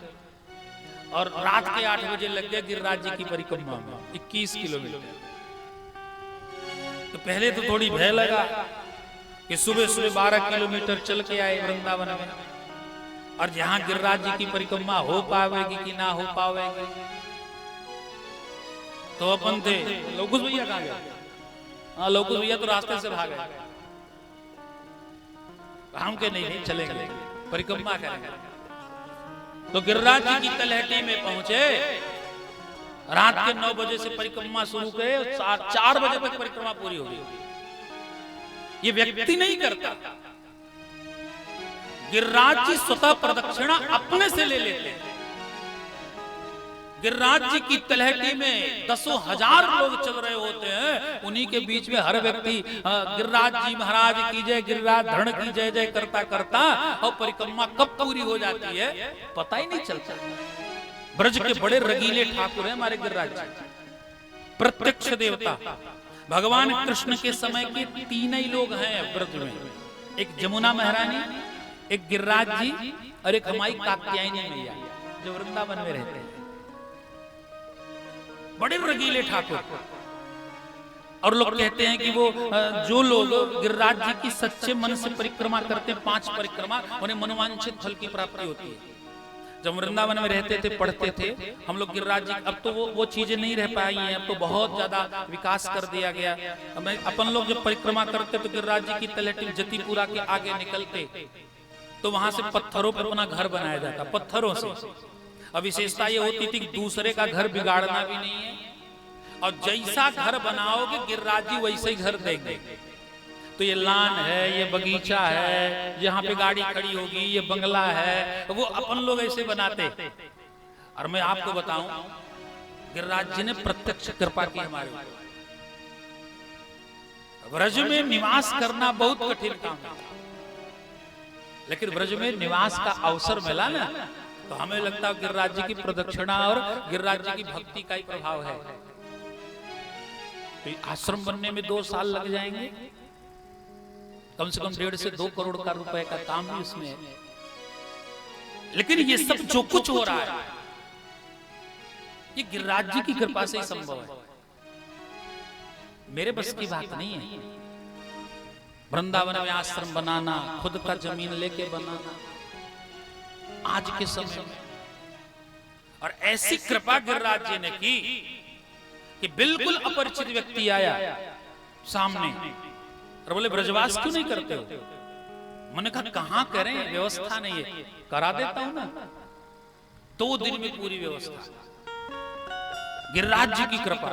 और रात के 8 बजे लग गए गिरिराज जी की परिक्रमा में 21 किलोमीटर। तो पहले तो थोड़ी भय लगा कि सुबह सुबह 12 किलोमीटर चल के आए वृंदावन में, और जहां गिरिराज जी की परिक्रमा हो पाएगी कि ना हो पाएगी। तो अपन थे लोकुश भैया कहां गए? हाँ, लोकुश भैया तो रास्ते से भाग गए। हम के नहीं चलेंगे, परिक्रमा करेंगे। तो गिरिराज जी की तलहटी में पहुंचे, रात के 9 बजे से परिक्रमा शुरू करे, 4 बजे तक परिक्रमा पूरी हो गई। ये व्यक्ति नहीं करता, गिरिराज जी स्वतः प्रदक्षिणा अपने से ले लेते हैं। गिरिराज जी की तलहटी में 10,000 लोग चल रहे होते हैं, उन्हीं के बीच में हर व्यक्ति गिरिराज जी महाराज की जय, गिरिराज धरण की जय जय करता करता, और परिक्रमा कब पूरी हो जाती है पता ही नहीं चलता। ब्रज के बड़े रगीले ठाकुर हैं हमारे गिरिराज जी, प्रत्यक्ष देवता। भगवान कृष्ण के समय के 3 ही लोग हैं ब्रज में, एक जमुना महारानी, एक गिरिराज जी और एक हमारी कात्यायनी मैया जो वृंदावन में रहते हैं। बड़े रगीले ठाकुर। और लोग कहते हैं कि वो जो लोग गिरिराज जी की सच्चे मन से परिक्रमा करते हैं, 5 परिक्रमा, उन्हें मनोवांछित फल की प्राप्ति होती है। जब वृंदावन में रहते थे, पढ़ते थे हम लोग गिरिराज जी, अब तो वो चीजें नहीं रह पाई हैं, अब तो बहुत ज्यादा विकास कर दिया गया। अपन लोग जब परिक्रमा करते तो गिरिराज जी की तलहटी जतीपुरा के आगे निकलते तो वहां से पत्थरों पर अपना घर बनाया जाता, पत्थरों से। अब विशेषता ये होती थी कि दूसरे का घर बिगाड़ना भी नहीं है, और जैसा घर बनाओगे गिरिराज जी वैसे ही घर देंगे। तो ये लान है, ये बगीचा है, यहाँ पे गाड़ी खड़ी होगी, ये बंगला है, वो अपन लोग ऐसे बनाते। और मैं आपको बताऊं, गिरिराज जी ने प्रत्यक्ष कृपा की हमारे ऊपर। ब्रज में निवास करना बहुत कठिन काम है, लेकिन ब्रज में निवास का अवसर मिला ना, तो हमें लगता है गिरिराज जी की प्रदक्षिणा और गिरिराज जी की भक्ति का ही प्रभाव है। तो आश्रम बनने में 2 साल लग जाएंगे, कम से कम 1.5 से 2 करोड़ का रुपए का काम भी उसमें है। लेकिन ये सब जो कुछ हो रहा है ये गिरिराज जी की कृपा से ही संभव है, मेरे बस की बात नहीं है। वृंदावन में आश्रम बनाना, खुद का जमीन लेके बनाना आज के समय में, और ऐसी कृपा गिरिराज जी ने की कि बिल्कुल अपरिचित व्यक्ति आया सामने और बोले ब्रजवास क्यों नहीं करते हो? मैंने कहा कहां करें, व्यवस्था नहीं है। करा देता हूं ना, 2 दिन में पूरी व्यवस्था। गिरिराज जी की कृपा,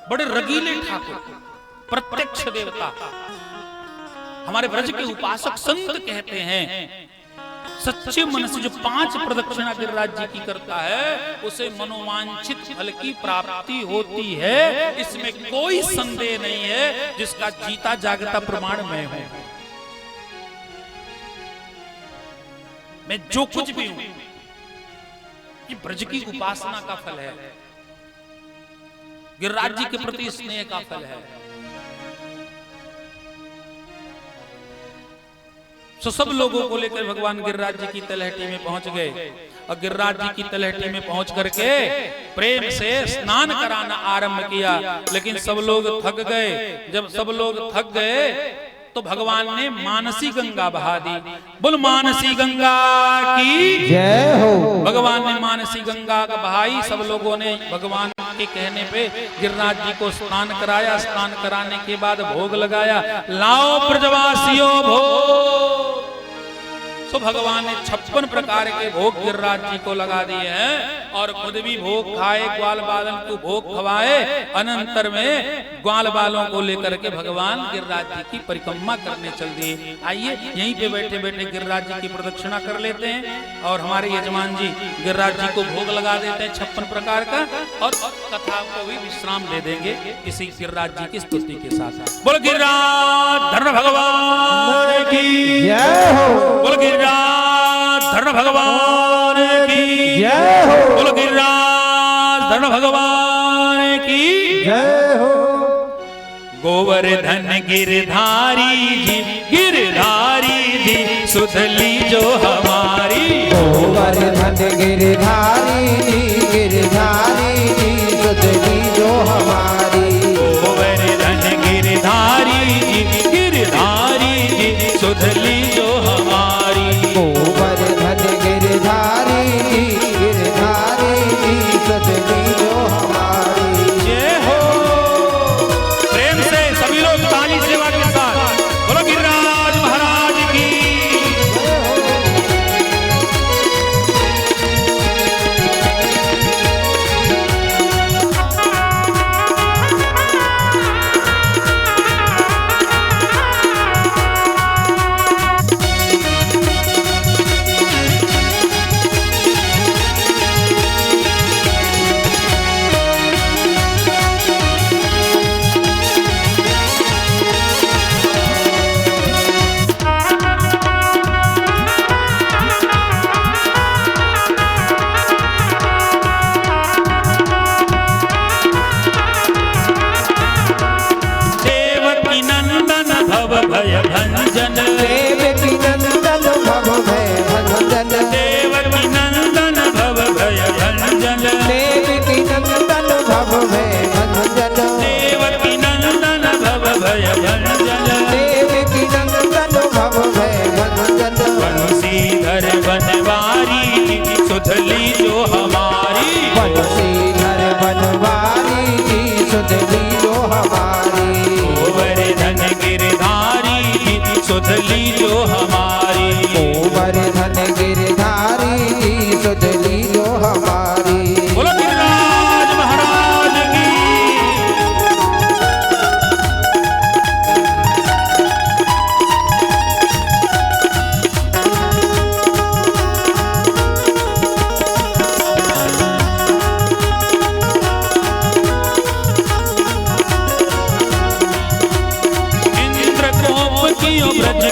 बड़े रगीले ठाकुर, प्रत्यक्ष देवता, हमारे ब्रज के उपासक संत कहते हैं सच्चे मन से जो 5 प्रदक्षिणा गिरिराज जी की करता है उसे मनोवांछित फल की प्राप्ति होती है, इसमें कोई संदेह नहीं है, जिसका जीता जागता प्रमाण मैं हूं। मैं जो कुछ भी हूं ये ब्रज की उपासना का फल है, गिरिराज जी के प्रति स्नेह का फल है। तो सब लोगों को लेकर भगवान गिरिराज जी की तलहटी में पहुंच गए, और गिरिराज जी की तलहटी में पहुंच करके प्रेम से स्नान कराना आरंभ किया। लेकिन सब लोग थक गए। जब सब लोग थक गए तो भगवान ने मानसी गंगा बहा दी। बोल मानसी गंगा की जय हो। भगवान ने मानसी गंगा का बहाई। सब लोगों ने भगवान के कहने पे गिरिराज जी को स्नान कराया। स्नान कराने के बाद भोग लगाया। लाओ ब्रजवासियों भोग। तो भगवान ने 56 प्रकार के भोग गिरिराज जी को लगा दिए हैं, और खुद भी भोग खाए, ग्वाल बालन को भोग खवाए। अनंतर में ग्वाल बालों को लेकर के भगवान गिरिराज जी की परिक्रमा करने चल दिए। आइए यहीं पे बैठे बैठे गिरिराज जी की प्रदक्षिणा कर लेते हैं, और हमारे यजमान जी गिरिराज जी को भोग लगा देते हैं 56 प्रकार का, और कथा को भी विश्राम दे देंगे किसी गिरिराज जी की स्तुति के साथ। बोल गिरिराज धरण भगवान की जय हो। बोल गिरिराज धरण भगवान की जय हो। बोल गिरिराज धरण भगवान की जय हो। गोवर्धन गिरधारी जी, गिरधारी जी सुधली जो हमारी। गोवर्धन गिरधारी जी, गिरधारी जी सुधली जो हमारी। गोवर्धन गिरधारी जी, गिरधारी जी सुधली जो हमारी। गोवर्धन गिरधारी जी, गिरधारी जी सुधली जो हमारी। जय हो। प्रेम से सभी लोग ताली सेवा के साथ बोलो गिरिराज महाराज की। भय भंजन देवकी नंदन भव भय भंजन। देवकी नंदन भव भय भंजन। देवकी नंदन भव भय भंजन। देवकी नंदन भव भय भंजन। देवकी नंदन भव भय भंजन। बंसीधर बनवारी सुधली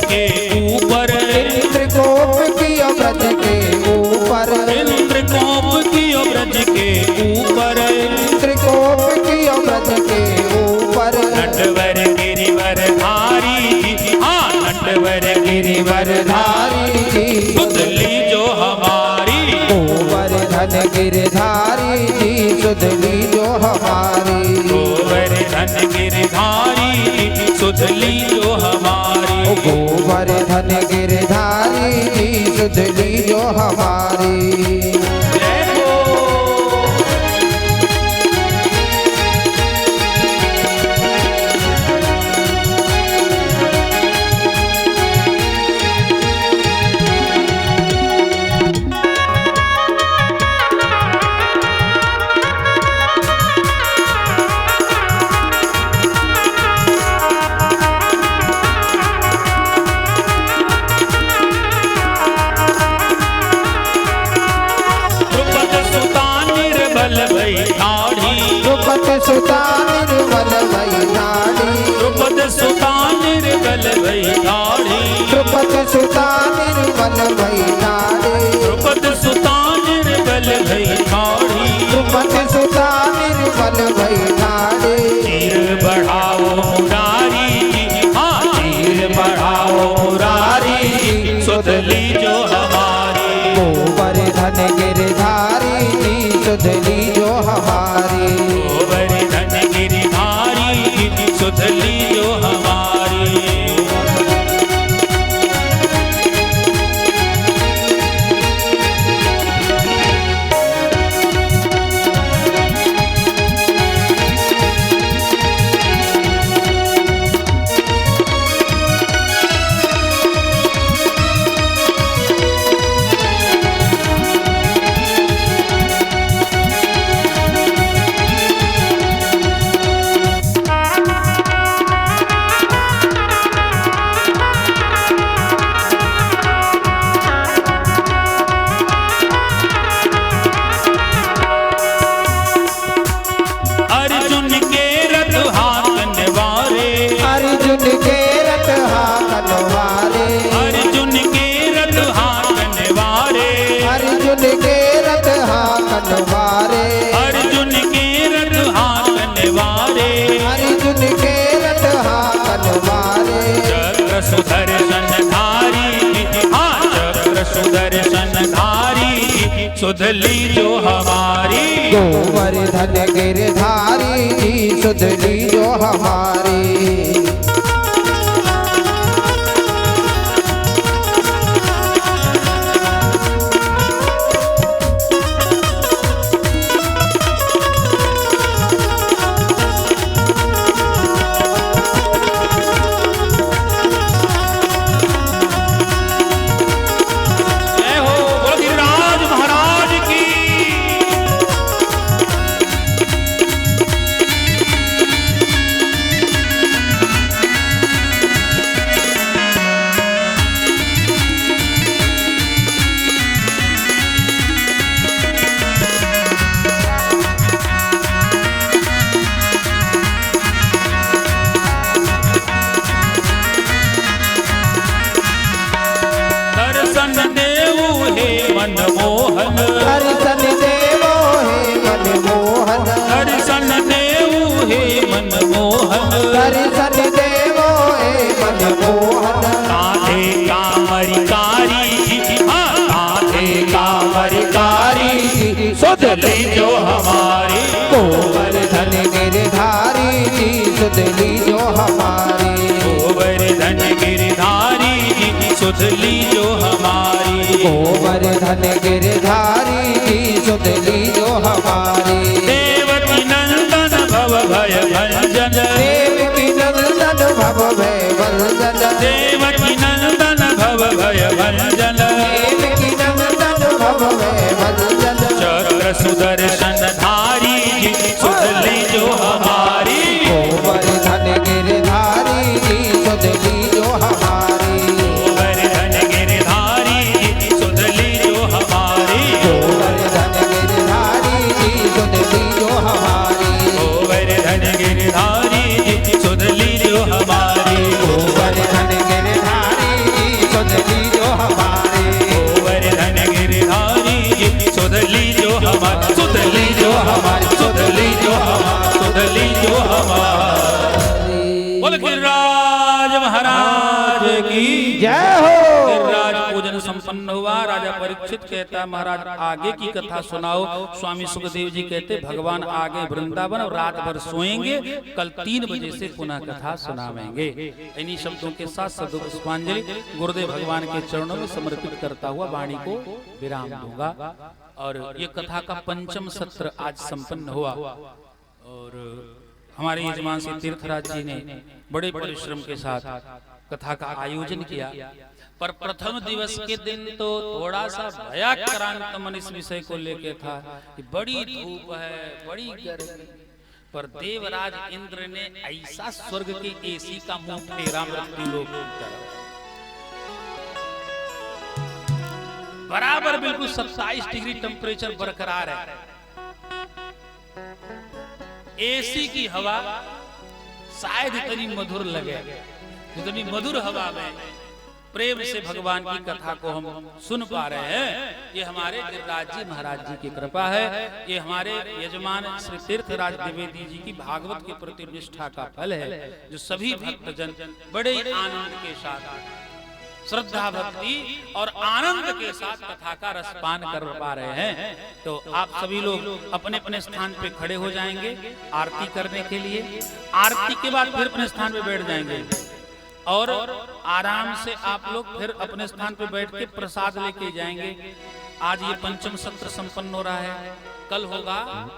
के ऊपर, इंद्र कोप किया ब्रज के ऊपर, इंद्र कोप किया ब्रज के ऊपर, इंद्र कोप किया ब्रज के ऊपर। नटवर गिरिवर धारी, हाँ नटवर गिरिवर धारी, सुधली जो हमारी, गोवर्धन गिरधारी जी सुधली जो हमारी, गोवर्धन गिरधारी सुधली जो हमारी, गोवर्धन गिरधारी जी सुधली जो हमारी। द्रुपद सुता निर्बल भई ठाढ़ी, द्रुपद सुता निर्बल भई ठाढ़ी, द्रुपद सुता निर्बल भई ठाढ़ी, द्रुपद सुता निर्बल भई ठाढ़ी, द्रुपद सुता निर्बल भई ठाढ़ी। तीर बढ़ाओ मुरारी, हाँ तीर बढ़ाओ मुरारी, सुधली जो हमारी, गोवर्धन गिरधारी जी सुधली जो हमारी, गोवर्धन गिरधारी सुधली जो हमारी। अर्जुन के रथ हाकन वारे, अर्जुन के रथ हाकन वारे, अर्जुन के रथ हाकन वारे, अर्जुन के रथ हाकन वारे, अर्जुन के रथ हाकन वारे, अर्जुन के रथ हाकन वारे। चक्र सुदर्शन धारी, हाँ चक्र सुदर्शन धारी सुधली जो हमारी, गोवर्धन गिरधारी जी सुधली जो हमारी। जय हो बोलो गिरिराज महाराज की। दर्शन देऊ हे मनमोहन, दर्शन देवो हे मनमोहन, दर्शन देऊ हे मनमोहन, दर्शन देवो हे मनमोहन। कांधे कामरिकारी, हाँ कांधे कामरिकारी सुधली जो हमारी, गोवर्धन गिरधारी जी सुधली जो हमारी, गोवर्धन गिरधारी सुधली जो हमारी, गोवर्धन गिरधारी जी सुधली जो हमारी। देवकी नंदन भव भय भंजन, देवकी नंदन भव भय भंजन, देवकी नंदन भव भय भंजन, देवकी नंदन भव भय भंजन। चक्र सुदर्शन धारी सुधली जो हमारी, गोवर्धन गिरधारी जी सुधली जो हमारी, गोवर्धन गिरधारी सुधली जो हमारी, गोवर्धन गिरधारी जी सुधली जो हमारी, गोवर्धन गिरधारी सुधली जो हमारी, गोवर्धन गिरधारी जय हो। गिरिराज पूजन संपन्न हुआ। राजा परीक्षित कहता महाराज आगे की कथा सुनाओ। स्वामी सुखदेव जी कहते भगवान आगे वृंदावन और रात भर सोएंगे, कल 3 बजे से पुनः कथा सुनावेंगे। इन्हीं शब्दों के साथ सदु पुष्पांजलि गुरुदेव भगवान के चरणों में समर्पित करता हुआ वाणी को विराम दूंगा। और ये कथा का 5वां सत्र आज संपन्न हुआ। और हमारे यजमान श्री तीर्थराज जी ने बड़े परिश्रम के साथ कथा का आयोजन किया। पर प्रथम दिवस के दिन तो थोड़ा सा भयाक्रांत मन इस विषय को लेके था कि बड़ी धूप है, बड़ी गर्मी। पर देवराज इंद्र ने ऐसा स्वर्ग के एसी का मुंह फेरा मृत्यु लोक की तरफ, बराबर बिल्कुल 27 डिग्री टेम्परेचर बरकरार है। एसी की हवा शायद इतनी मधुर लगे, इतनी मधुर हवा में प्रेम से भगवान की कथा को हम सुन पा रहे हैं। ये हमारे गिरिराज जी महाराज जी की कृपा है। ये हमारे यजमान श्री तीर्थराज द्विवेदी जी की भागवत के प्रति निष्ठा का फल है, जो सभी भक्तजन बड़े आनंद के साथ, श्रद्धा भक्ति और आनंद के साथ कथा का रसपान कर पा रहे हैं। तो आप सभी लोग अपने अपने स्थान पे खड़े हो जाएंगे आरती करने के लिए। आरती के बाद फिर अपने स्थान पे बैठ जाएंगे और आराम से आप लोग फिर अपने स्थान पे बैठ के प्रसाद लेके जाएंगे। आज ये 5वां सत्र संपन्न हो रहा है। कल होगा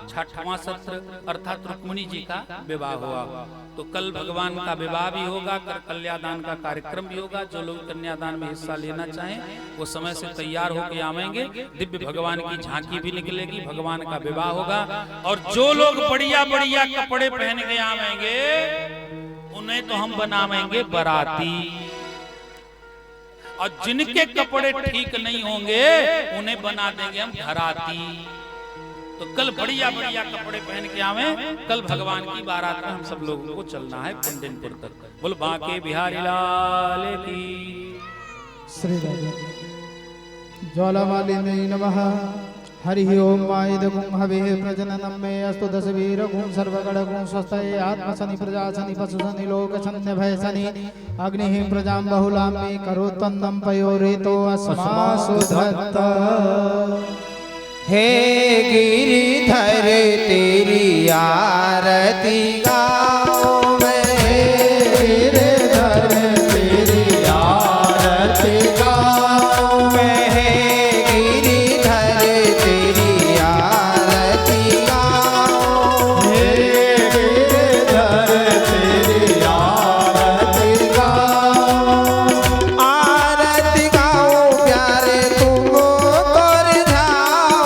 6वां सत्र, अर्थात रुक्मिणी जी का विवाह हुआ। तो कल भगवान का विवाह भी होगा, कन्यादान का कार्यक्रम भी होगा। जो लोग कन्यादान में हिस्सा लेना चाहें वो समय से तैयार होकर आवेंगे। दिव्य भगवान की झांकी भी निकलेगी, भगवान का विवाह होगा। और जो लोग बढ़िया बढ़िया कपड़े पहन के आवेंगे उन्हें तो हम बनावेंगे बराती, और जिनके कपड़े ठीक नहीं होंगे उन्हें बना देंगे हम घराती। तो कल बढ़िया बढ़िया कपड़े पहन के आवे। कल भगवान की बारात में हम सब लोगों को चलना है कुंडनपुर तक। बोल बांके बिहारी लाल की। श्री ज्वालामालिनी नमः। हरि ओम आयुधगुं हवे प्रजननं मे अस्तु दशवीरगुं सर्वगणगुं स्वस्तये आत्मशनि प्रजाशनि पशुशनि लोकशनि भयशनि अग्निः प्रजां बहुलां मे करोत्तन्नं पयोरेतो अस्मासु धत्त। हे गिरिधर तेरी आरती गाओ मैं, गिरिधर तेरी आरती गाओ मैं, गिरिधर तेरी आरती गाओ, गिरिधर तेरी आरती गाओ। आरती गाओ प्यारे तुमको कर जाओ,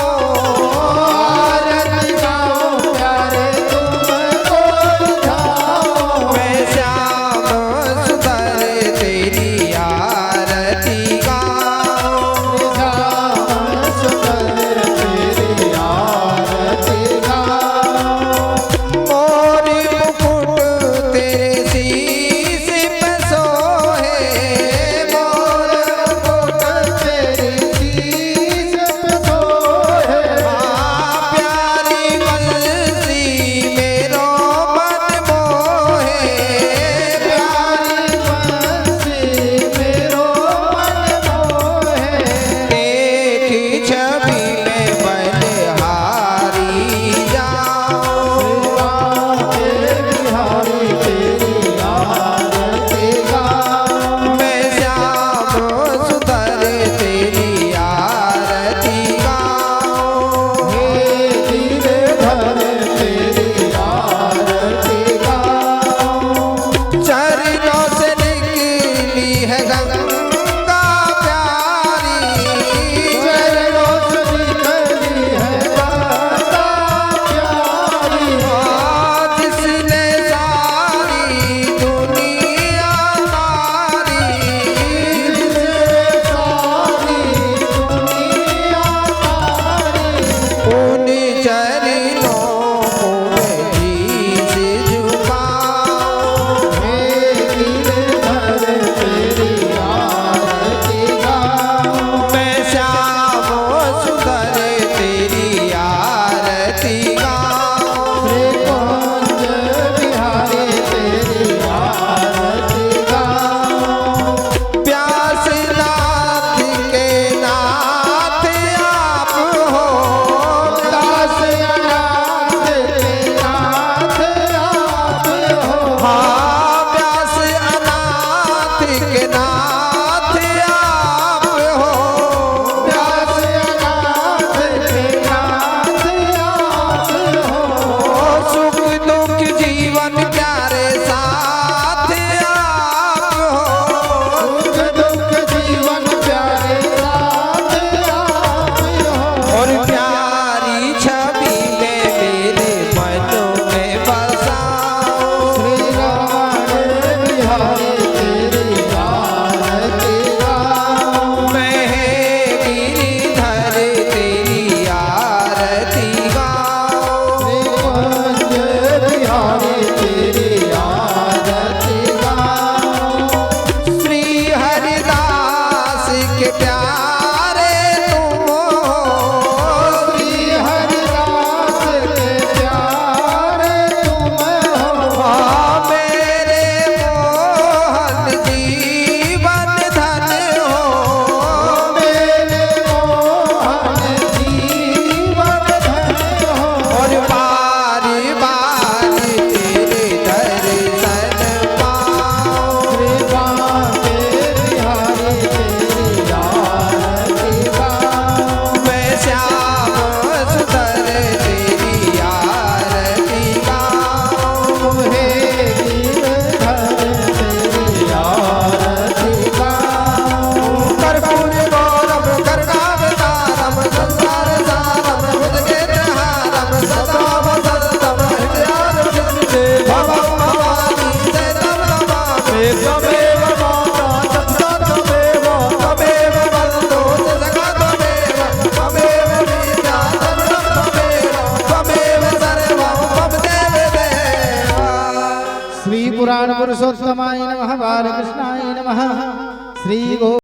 आरती गाओ प्यारे तुमको पुराण पुरुषोत्तमाय नमः बालकृष्णाय नमः श्री गो